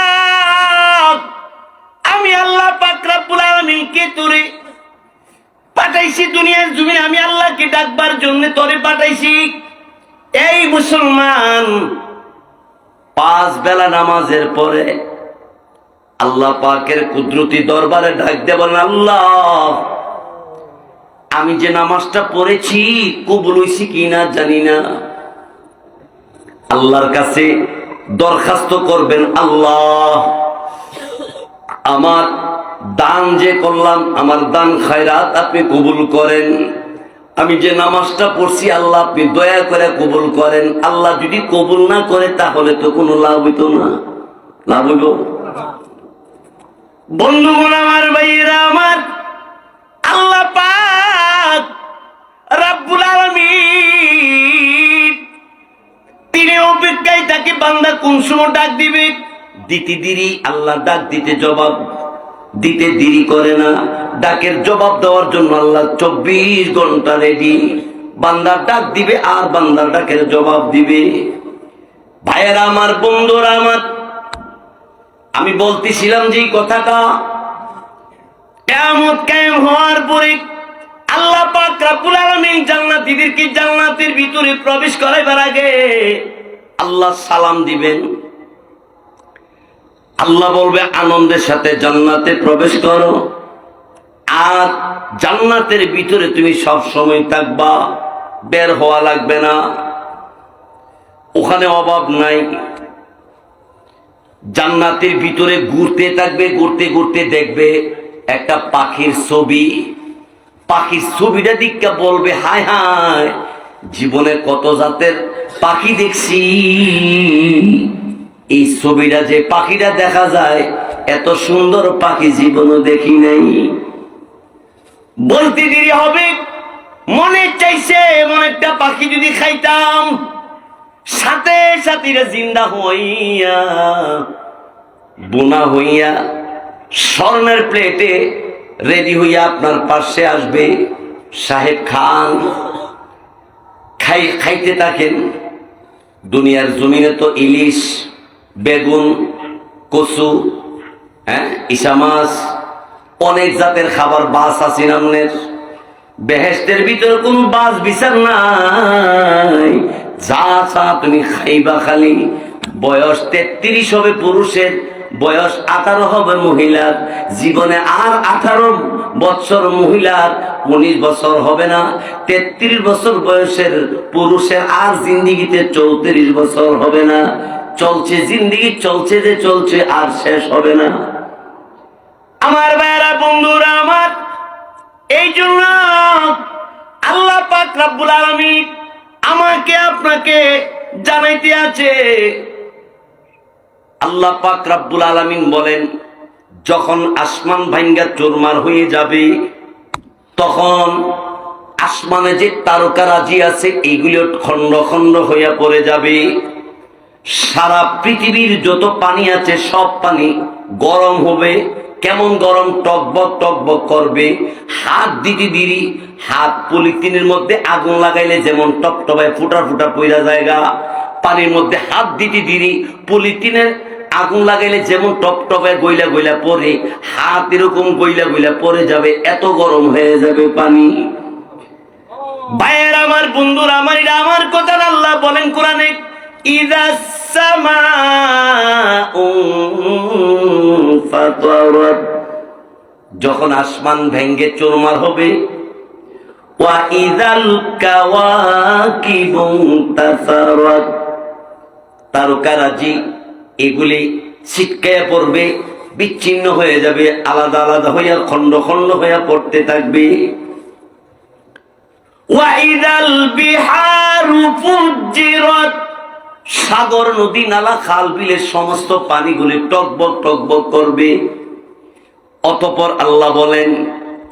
আমি আল্লাহ পাক রব্বুল আলামিনকে তোরে পাঠাইছি দুনিয়ার জমিনে, আমি আল্লাহকে ডাকবার জন্য তোরে পাঠাইছি। এই মুসলমান, 5 বেলা নামাজের পরে আল্লাহ পাকের কুদরতি দরবারে ডাক দিয়ে বলেন, আল্লাহ আমি যে নামাজটা পড়েছি কবুল হইছে কিনা জানি না। আল্লাহর কাছে দরখাস্ত করবেন, আল্লাহ আমার দান যে করলাম, আমার দান খায়রাত আপনি কবুল করেন। আমি যে নামাজটা পড়ছি আল্লাহ আপনি দয়া করে কবুল করেন। আল্লাহ যদি কবুল না করে তাহলে তো কোনো লাভ হইতো না। লাভ হইব? বন্ধুগণ আমার, ভাইয়েরা আমার, আল্লাহ পাক রব্বুল আলামিন তিনি অপেক্ষায় তাকে বান্দা কোন সময় ডাক দিবে। দিতে দেরি, আল্লাহ ডাক দিতে জবাব দিতে দেরি করে না। ডাকের জবাব দেওয়ার জন্য আল্লাহ 24 ঘন্টা রেডি। বান্দার ডাক দিবে আর বান্দার ডাকের জবাব দিবে। ভাইয়েরা আমার, বন্ধুরা আমার, আমি বলতেছিলাম যে কথাটা কিয়ামত কায়েম হওয়ার পরে আল্লাহ পাক রব্বুল আলামিন জান্নাতীদেরকে জান্নাতের ভিতরে প্রবেশ করাইবার আগে আল্লাহ সালাম দিবেন। আল্লাহ বলবে আনন্দের সাথে জান্নাতে প্রবেশ করো, আর জান্নাতের ভিতরে তুমি সব সময় থাকবা, বের হওয়া লাগবে না, ওখানে অভাব নাই। জান্নাতের ভিতরে ঘুরতে থাকবে, ঘুরতে ঘুরতে দেখবে একটা পাখির ছবি। পাখির ছবিটা দিকটা বলবে হায় হায়, জীবনে কত জাতের পাখি দেখছি, এই ছবিটা যে পাখিটা দেখা যায় এত সুন্দর পাখি জীবনও দেখি নাই। বলতে দেরি হবে, মনে চাইছে এমন একটা পাখি যদি খাইতাম, সাথে সাথে জিন্দা হইয়া বোনা হইয়া স্বর্ণের প্লেটে রেডি হইয়া আপনার পাশে আসবে। সাহেব খান, খাইতে থাকেন। দুনিয়ার জমিনে তো ইলিশ, বেগুন, কচু, ইসা মাছ, অনেক জাতের খাবার বাস আছে নামনের। বেহেশতের ভিতরে কোন বাস বিচার নাই, যা চা তুমি খাইবা খালি। বয়স 33 হবে পুরুষের, বয়স 18 হবে মহিলার। জীবনে আর 18 বছর মহিলার, 19 বছর হবে না। 33 বছর বয়সের পুরুষের আর জিন্দিগিতে 34 বছর হবে না। চলছে জিন্দিগি, চলছে যে চলছে, আর শেষ হবে না। আমার ভাইয়েরা, বন্ধুরা আমার, এই জন্য আল্লাহ পাক রব্বুল আলামিন আমাকে আপনাকে জানাইতে আছে। আল্লাহ পাক রব্বুল আলামিন বলেন, যখন আসমান ভাঙ্গা চুরমার হয়ে যাবে, তখন আসমানে যে তারকারাজি আছে এইগুলো খন্ড খন্ড হইয়া পড়ে যাবে। সারা পৃথিবীর যত পানি আছে সব পানি গরম হবে। কেমন গরম? টকবক টকবক করবে। হাত দিতে দিরি, হাত পলিথিনের মধ্যে আগুন লাগাইলে যেমন টপটপায় ফুটা ফুটা পইরা জায়গা, পানির মধ্যে হাত দিতে দিরি পলিথিনের আগুন লাগাইলে যেমন টপটপায় গইলা গইলা পরে, হাত এরকম গইলা গইলা পরে যাবে, এত গরম হয়ে যাবে পানি। ভাইয়ের আমার, বন্ধুরা আমার, এটা আমার কথা আল্লাহ বলেন কোরআনে, ইযাস সামাউ ফাতারাত, যখন আসমান ভেঙ্গে চুরমার হবে। ওয়া ইযাল কাওয়াকিবু তাসারাত, তারকারাজি এগুলি ছিটকায়া পড়বে, বিচ্ছিন্ন হয়ে যাবে, আলাদা আলাদা হইয়া খন্ড খন্ড হইয়া পড়তে থাকবে। ওয়া ইযাল বিহারু ফুজ্জিরাত, সাগর, নদী, নালা, খাল, বিলের সমস্ত পানিগুলি টকবক টকবক করবে। অতঃপর আল্লাহ বলেন,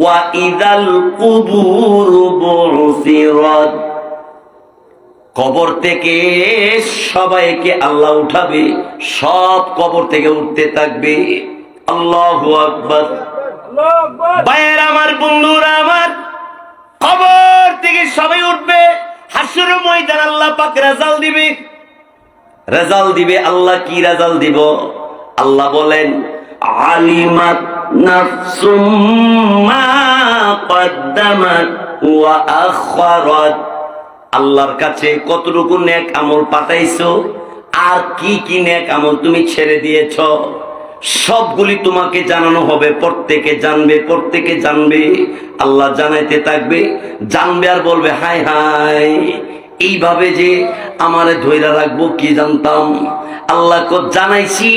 ওয়া ইযাল কুবুরু বুসিরাত, কবর থেকে সবাইকে আল্লাহ উঠাবে, সব কবর থেকে উঠতে থাকবে। আল্লাহু আকবার। ভাইয়েরা আমার, বন্ধুরা আমার, কবর থেকে সবাই উঠবে। হাসর ময়দান আল্লাহ পাক রেজাল্ট দিবে। রেজাল্ট দিবে আল্লাহ। কি রেজাল্ট দিব? আল্লাহ বলেন, আলিমাত নাফসুম মা কদ্দামাত ওয়া আখারাত, আল্লাহর কাছে কতটুকু নেক আমল পাঠাইছো আর কি কি নেক আমল তুমি ছেড়ে দিয়েছ, সবগুলি তোমাকে জানানো হবে। প্রত্যেকে জানবে, প্রত্যেকে জানবে। আল্লাহ জানাইতে থাকবে, জানবে আর বলবে হায় হায়, এইভাবে যে আমারে ধইরা রাখবো কি জানতাম। আল্লাহ জানাইছি,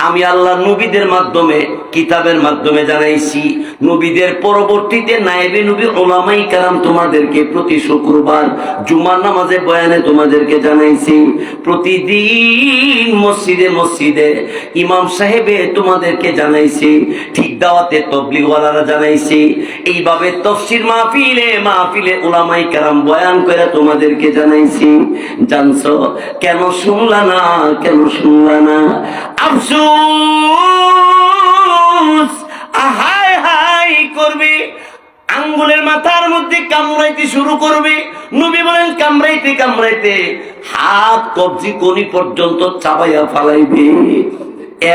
আমি আল্লাহ নবীদের মাধ্যমে কিতাবের মাধ্যমে জানাইছি, নবীদের পরবর্তীতে নায়েবে নবী উলামায়ে কেরাম তোমাদেরকে প্রতি শুক্রবার জুমার নামাজে বয়ানে তোমাদেরকে জানাইছি, প্রতিদিন মসজিদে মসজিদে ইমাম সাহেবে তোমাদেরকে জানাইছি, ঠিক দাওয়াতে তাবলীগওয়ালারা জানাইছি, এইভাবে তাফসীর মাহফিলে উলামায়ে কেরাম বয়ান করে তোমাদেরকে জানাইছি। জানছো কেন শুনলা না? কেন শুনলা না? আফসোস, হায় হায় করবে, আঙ্গুলের মাথার মধ্যে কামড়াইতে শুরু করবে। নবী বলেন কামড়াইতে কামড়াইতে হাত কবজি কোনি পর্যন্ত চাবাইয়া ফালাইবে।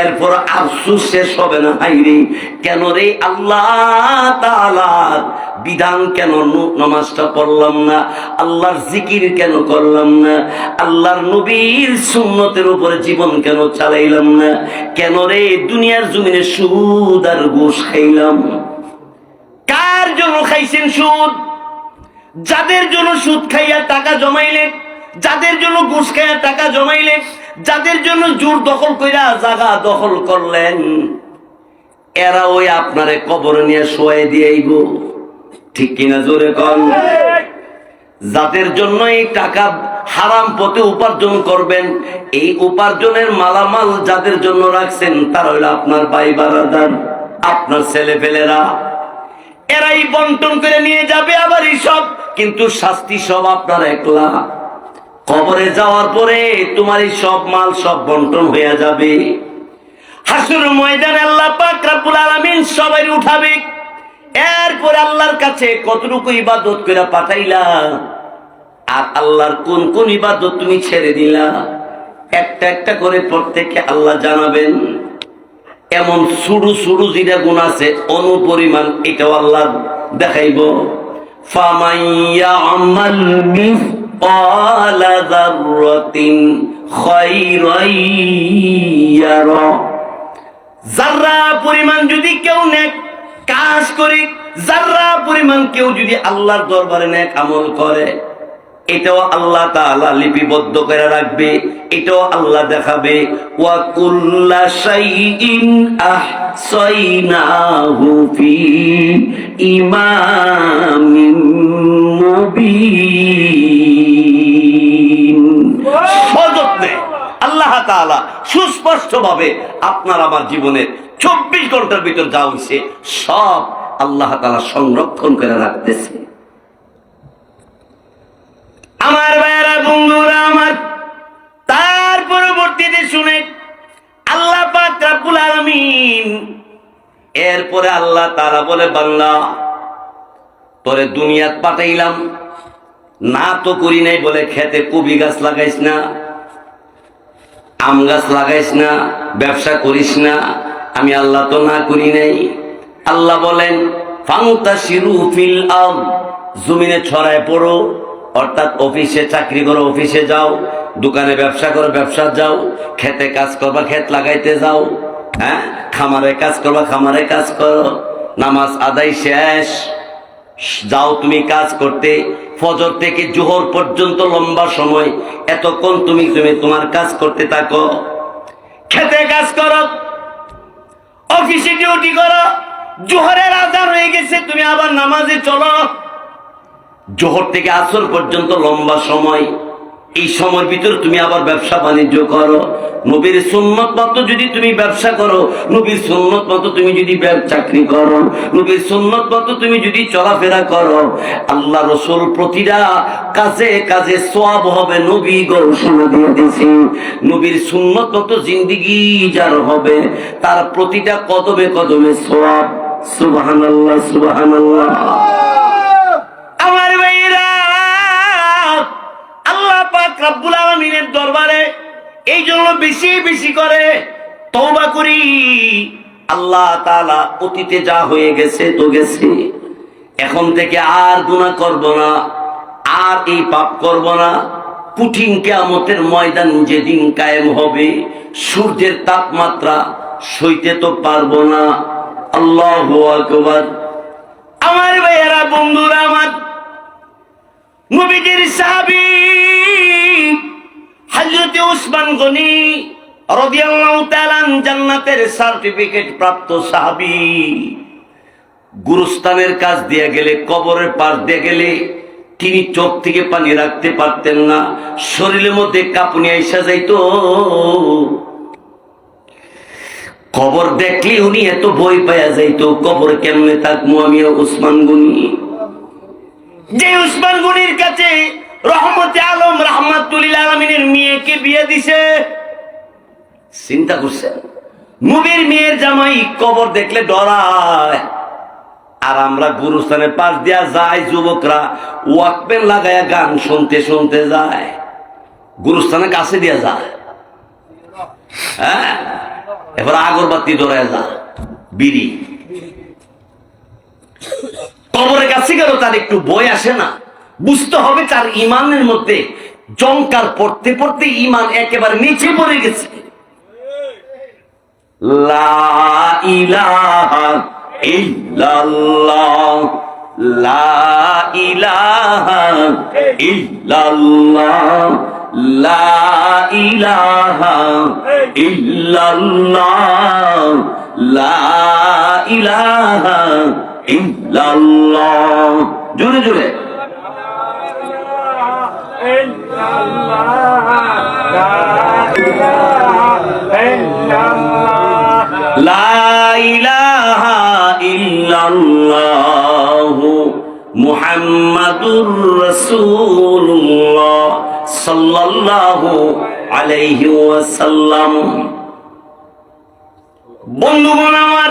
এরপর আফসোস শেষ হবে না। হাইরে কেন রে আল্লাহ তাআলার বিধান কেন নামাজটা পড়লাম না, আল্লাহর জিকির কেন করলাম না, আল্লাহর নবীর সুন্নতের উপরে জীবন কেন চালাইলাম না, কেন রে দুনিয়ার জমিনে সুদ আর ঘুষ খাইলাম? কার জন্য খাইছেন সুদ? যাদের জন্য সুদ খাইয়া টাকা জমাইলেন, যাদের জন্য ঘুষ খাইয়া টাকা জমাইলেন, যাদের জন্য জোর দখল কইরা জায়গা দখল করলেন, এরা ওই আপনারে কবরে নিয়ে শোয়াই দিয়েইব। ঠিক কিনা জোরে কন? যাদের জন্য এই টাকা হারাম পথে উপার্জন করবেন, এই উপার্জনের মালামাল যাদের জন্য রাখছেন, তারা হইল আপনার ভাই বারাদার, আপনার ছেলে পেলেরা। এরাই বন্টন করে নিয়ে যাবে আবার এই সব, কিন্তু শাস্তি সব আপনার একলা। কবরে যাওয়ার পরে তোমার এই সব মাল সব বন্টন হয়ে যাবে। হাসরের ময়দানে আল্লাহ পাক রব্বুল আলামিন সবাই উঠাবে। এরপর আল্লাহর কাছে কতটুকু ইবাদত করে পাঠাইলা আর আল্লাহর কোন কোন ইবাদত তুমি ছেড়ে দিলা, একটা একটা করে প্রত্যেককে আল্লাহ জানাবেন। এমন সুড়ু সুড়ু যেটা গুণ আছে অনুপরিমাণ, এটাও আল্লাহ দেখাইব। ফামাইয়া আমাল মিসকালা যাররাতিন খায়রান ইয়ারা, যাররা পরিমাণ যদি কেউ নেক কাজ করে, যাররা পরিমাণ কেউ যদি আল্লাহর দরবারে নেক আমল করে, এটাও আল্লাহ তাআলা লিপিবদ্ধ করে রাখবে, এটাও আল্লাহ দেখাবে। ওয়া কুল্লা শাইইন আহসাইনাহু ফি ইমামিন মুবিন। সযত্নে আল্লাহ তাআলা সুস্পষ্টভাবে আপনার আমার জীবনে 24 ঘন্টার ভিতর যা হইছে সব আল্লাহ তাআলা সংরক্ষণ করে রাখতেছে। আমার ভাইয়েরা, বন্ধুরা আমার, তার পরবর্তীতে শুনে আল্লাহ পাক রব্বুল আলামিন এরপরে আল্লাহ তাআলা বলে, বান্দা তোরে দুনিয়াত পাঠাইলাম, না তো করি নাই বলে খেতে কবি গাছ লাগাইস না, আম গাছ লাগাইস না, ব্যবসা করিস না, আমি আল্লাহ তো না করি নাই। আল্লাহ বলেন ফান্তাশিরু ফিল আরদ, জমিনে ছড়ায় পড়ো, অর্থাৎ অফিসে চাকরি করো অফিসে যাও, দোকানে ব্যবসা করো ব্যবসা যাও, খেতে কাজ করবা খেত লাগাইতে যাও, হ্যাঁ খামারে কাজ করবা খামারে কাজ করো, নামাজ আদায় শেষ যাও তুমি কাজ করতে, ফজর থেকে জোহর পর্যন্ত লম্বা সময় এতক্ষণ তুমি তোমার কাজ করতে থাকো, খেতে কাজ করো, অফিসে ডিউটি করো, জোহরের আজান হয়ে গেছে তুমি আবার নামাজে চলো, জোহর থেকে আসর পর্যন্ত লম্বা সময়, এই সময়ের ভিতরে তুমি আবার ব্যবসা বাণিজ্য করো, নবীর সুন্নত মতো যদি তুমি ব্যবসা করো, নবীর সুন্নত মতো তুমি যদি চাকরি করো, নবীর সুন্নত মতো তুমি যদি চলাফেরা করো, আল্লাহ রাসূল প্রতিটা কাজে কাজে সওয়াব হবে। নবী ঘোষণা দিয়ে দিয়েছে, নবীর সুন্নত মতো জিন্দেগি যার হবে তার প্রতিটা কদমে কদমে সওয়াব। সুবহানাল্লাহ সুবহানাল্লাহ। আমার ভাইরা, আল্লাহ পাক রব্বুল আলামিনের দরবারে এই জন্য বেশি বেশি করে তওবা করি। আল্লাহ তাআলা অতীতে যা হয়ে গেছে তো গেছে, এখন থেকে আর গুনাহ করব না, আর এই পাপ করব না। কঠিন কিয়ামতের ময়দান যেদিন কায়েম হবে, সূর্যের তাপমাত্রা সইতে তো পারবো না। আল্লাহু আকবার। আমার ভাইয়েরা, বন্ধুরা আমার, নবীজির সাহাবী হযরত উসমান গনি রাদিয়াল্লাহু তাআলা জান্নাতের সার্টিফিকেট প্রাপ্ত সাহাবী। গুরুস্থানের কাজ দিয়ে গেলে, কবরের পাশ দিয়ে গেলে তিনি চোখ থেকে পানি রাখতে পারতেন না, শরীরের মধ্যে কাঁপুনি আইসা যাইত। কবর দেখলে উনি এত ভয় পাইয়া যাইত, কবর কেমনে থাকবো আমি। উসমান গনি, যে উসমান গনির কাছে রহমতে আলম রাহমাতুল্লিল আলামিনের মেয়েকে বিয়ে দিছে, চিন্তা করছেন? নবীর মেয়ের জামাই কবর দেখলে ডরায়, আর আমরা গুরুস্থানের পাশ দিয়া যাই, যুবকরা ওয়াকপেন লাগায়া গান শুনতে শুনতে যায়, গুরুস্থানের কাছে দিয়া যায়। হ্যাঁ, এবার আগরবাতি ধরায় যা, বিড়ি। কবরের কাছে গেল তার একটু বই আসে না, বুঝতে হবে তার ইমানের মধ্যে জংকার পড়তে পড়তে ইমান একেবারে নিচে পড়ে গেছে। লা ইলাহা ইল্লাল্লাহ, লা ইলাহা ইল্লাল্লাহ, লা ইলাহা ইল্লাল্লাহ, লা ইলাহা ইল্লাল্লাহ। জোরে জোরে লা ইলাহা ইল্লাল্লাহ মুহাম্মাদুর রাসূলুল্লাহ সাল্লাল্লাহু আলাইহি ওয়াসাল্লাম। বন্ধুগণ আমার,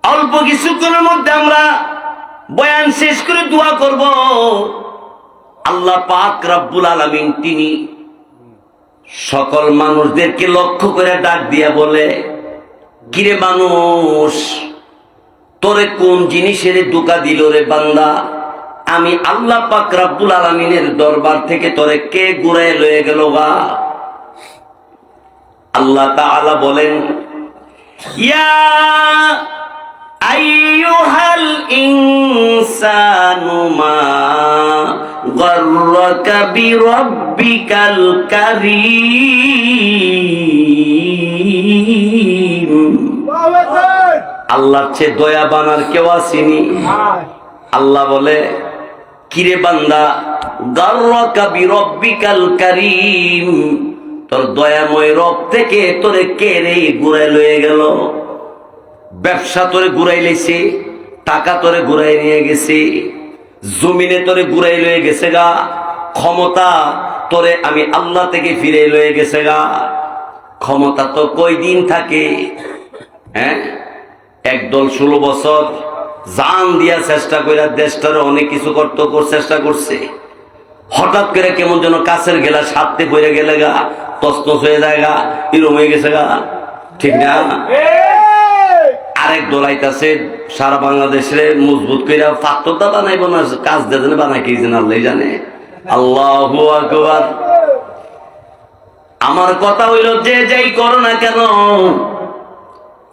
অল্প কিছুক্ষণের মধ্যে আমরা বয়ান শেষ করে দোয়া করব। আল্লাহ পাক রব্বুল আলামিন তিনি সকল মানুষদেরকে লক্ষ্য করে ডাক দিয়া বলে, কিরে মানুষ, তোরে কোন জিনিসের ধোঁকা দিল রে বান্দা? আমি আল্লাহ পাক রব্বুল আলামিনের দরবার থেকে তোরে কে ঘুরায় লয়ে গেল গা? আল্লাহ তাআলা বলেন, ইয়া আইয়ুহাল ইনসানু মা গাররাকা বিরাব্বিকাল কারীম। আল্লাহর চেয়ে দয়াবান আর কেউ আসেনি। আল্লাহ বলে, কিরে বান্দা, গাররাকা বিরাব্বিকাল কারীম, তোর দয়াময় রব থেকে তোরে কে রে ঘুরায় লয়ে গেল? ব্যবসা তোরে ঘুরাই লেছে, টাকা তোরে ঘুরাই নিয়ে গেছে, জমিনে তোরে ঘুরাই লয়ে গেছে গা, ক্ষমতা তোরে আমি আল্লাহ থেকে ফিরে লয়ে গেছে গা। ক্ষমতা তো কয়দিন থাকে? হ্যাঁ, একদল 16 বছর জান দিয়া চেষ্টা করে দেশটার অনেক কিছু চেষ্টা করছে, হঠাৎ করে কেমন যেন কাছের গেলা সাথে পড়ে গেলে গা, তস্তস হয়ে যায় গা, এরম হয়ে গেছে গা, ঠিক না? আরেক দলাইতাছে সারা বাংলাদেশে মজবুত করে পাত্রটা বানাইব না, কাজ দিয়ে বানাই কি জানে আল্লাহ জানে। আল্লাহু আকবার। আমার কথা হইল, যে যাই করো না কেন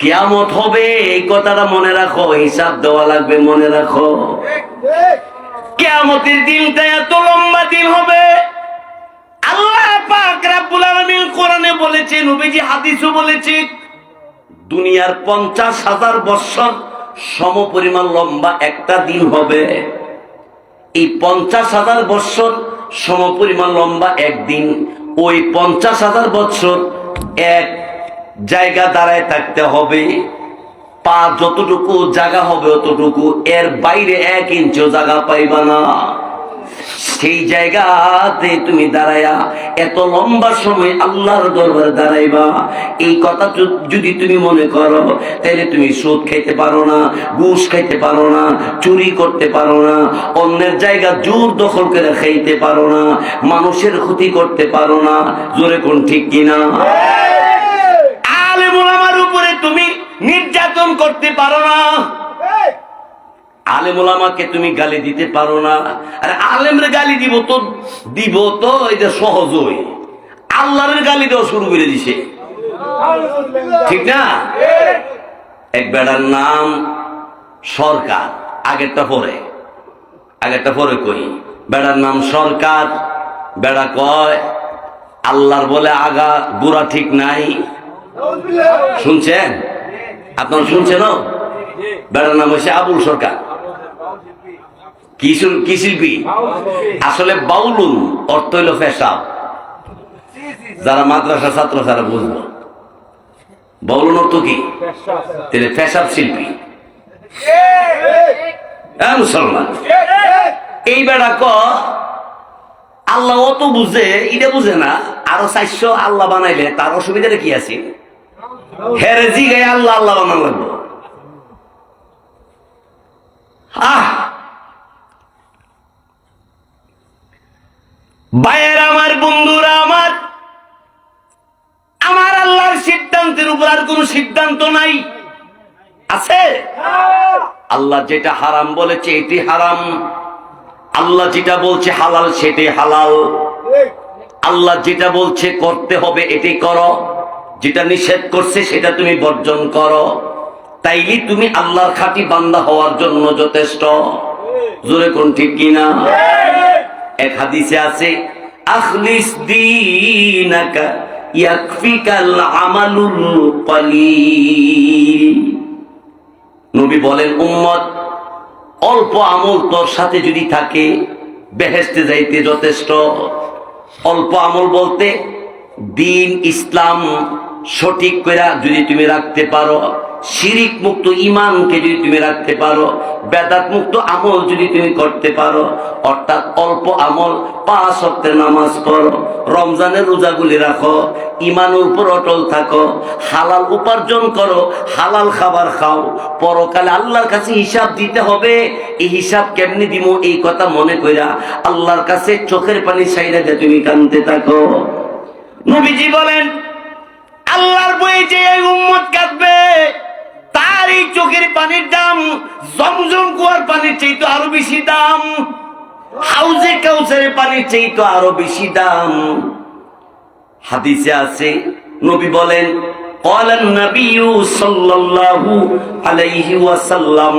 কিয়ামত হবে, এই কথাটা মনে রাখো, হিসাব দেওয়া লাগবে, মনে রাখো। কিয়ামতের দিনটা এত লম্বা দিন হবে। আল্লাহ পাক রব্বুল আলামিন কোরআনে বলেছে, নবীজি হাদিসও বলেছে, দুনিয়ার 50,000 বছর সমপরিমাণ লম্বা একটা দিন হবে। এই 50,000 বছর সমপরিমাণ লম্বা একদিন, ওই 50,000 বছর এক জায়গা দাঁড়ায় থাকতে হবে। পা যতটুকু জায়গা হবে অতটুকু, এর বাইরে 1 ইঞ্চিও জায়গা পাইবা না। সেই জায়গাতে তুমি দাঁড়ায়া এত লম্বা সময় আল্লাহর দরবারে দাঁড়াইবা, এই কথা যদি তুমি মনে করো, তাহলে তুমি সুদ খাইতে পারো না, ঘুষ খাইতে পারো না, চুরি করতে পারো না, অন্যের জায়গা জোর দখল করে খাইতে পারো না, মানুষের ক্ষতি করতে পারো না। জোরে কোন ঠিক কিনা? আলেম ওলামার উপরে তুমি নির্যাতন করতে পারো না, আলেম ওলামাকে তুমি গালি দিতে পারো না। আরে আলেমরে গালি দিব তো এটা সহজই, আল্লাহর গালি দেওয়া শুরু করে দিছে, ঠিক না? এক বেড়ার নাম সরকার, আগেরটা পরে কই। বেড়ার নাম সরকার। বেড়া কয়, আল্লাহর বলে আগা গোড়া ঠিক নাই। শুনছেন? আপনারা শুনছেন? বেড়ার নাম হচ্ছে আবুল সরকার। কি শিল্পী? আসলে বাউলুন অর্থ হইল পেশাব। যারা মাদ্রাসা ছাত্র তারা বুঝবো বাউলুন অর্থ কি। তাহলে পেশাব শিল্পী মুসলমান। এই বেড়া ক আল্লাহ অত বুঝে, এটা বুঝে না আরো 400 আল্লাহ বানাইলে তার অসুবিধাটা কি আছে? হেরে জি গায়ে আল্লাহ আল্লাহ বানানো লাগবে। ভাইয়ের আমার, বন্ধুরা আমার, আমার আল্লাহর সিদ্ধান্তের উপর আর কোন সিদ্ধান্ত নাই। আছে? আল্লাহ যেটা হারাম বলেছে এটি হারাম, আল্লাহ যেটা বলছে হালাল সেটাই হালাল, আল্লাহ যেটা বলছে করতে হবে এটাই করো, যেটা নিষেধ করছে সেটা তুমি বর্জন করো। তাইলে তুমি আল্লাহর খাঁটি বান্দা হওয়ার জন্য যথেষ্ট। জোরে কোন ঠিক কিনা? এক হাদিসে আছে আখলিস দীনাকা ইয়াকফিকাল আমালুল কলিল। নবী বলেন, উম্মত, অল্প আমল তোর সাথে যদি থাকে বেহেশতে যাইতে যথেষ্ট। অল্প আমল বলতে দিন ইসলাম সঠিক করে যদি তুমি রাখতে পারো, শিরিক মুক্ত ইমানকে যদি তুমি রাখতে পারো, বেদাত মুক্ত আমল যদি তুমি করতে পারো, অর্থাৎ অল্প আমল, 5 ওয়াক্তের নামাজ পড়ো, রমজানের রোজাগুলি রাখো, ইমানের উপর অটল থাকো, হালাল উপার্জন করো, হালাল খাবার খাও, পরকালে আল্লাহর কাছে হিসাব দিতে হবে। এই হিসাব কেমনি দিব এই কথা মনে কইরা আল্লাহর কাছে চোখের পানি ছাইরা দিয়ে তুমি কাঁদতে থাকো। নবীজি বলেন, আল্লাহর বই যে এই উম্মত কাঁদবে তার এই চোখের পানির দাম জমজম কুয়ার পানির চাইতে আরো বেশি দাম, হাউজে কাউসারের পানির চাইতে আরো বেশি দাম। হাদিসে আছে, নবী বলেন, ক্বালান নাবিয়্যু সাল্লাল্লাহু আলাইহি ওয়াসাল্লাম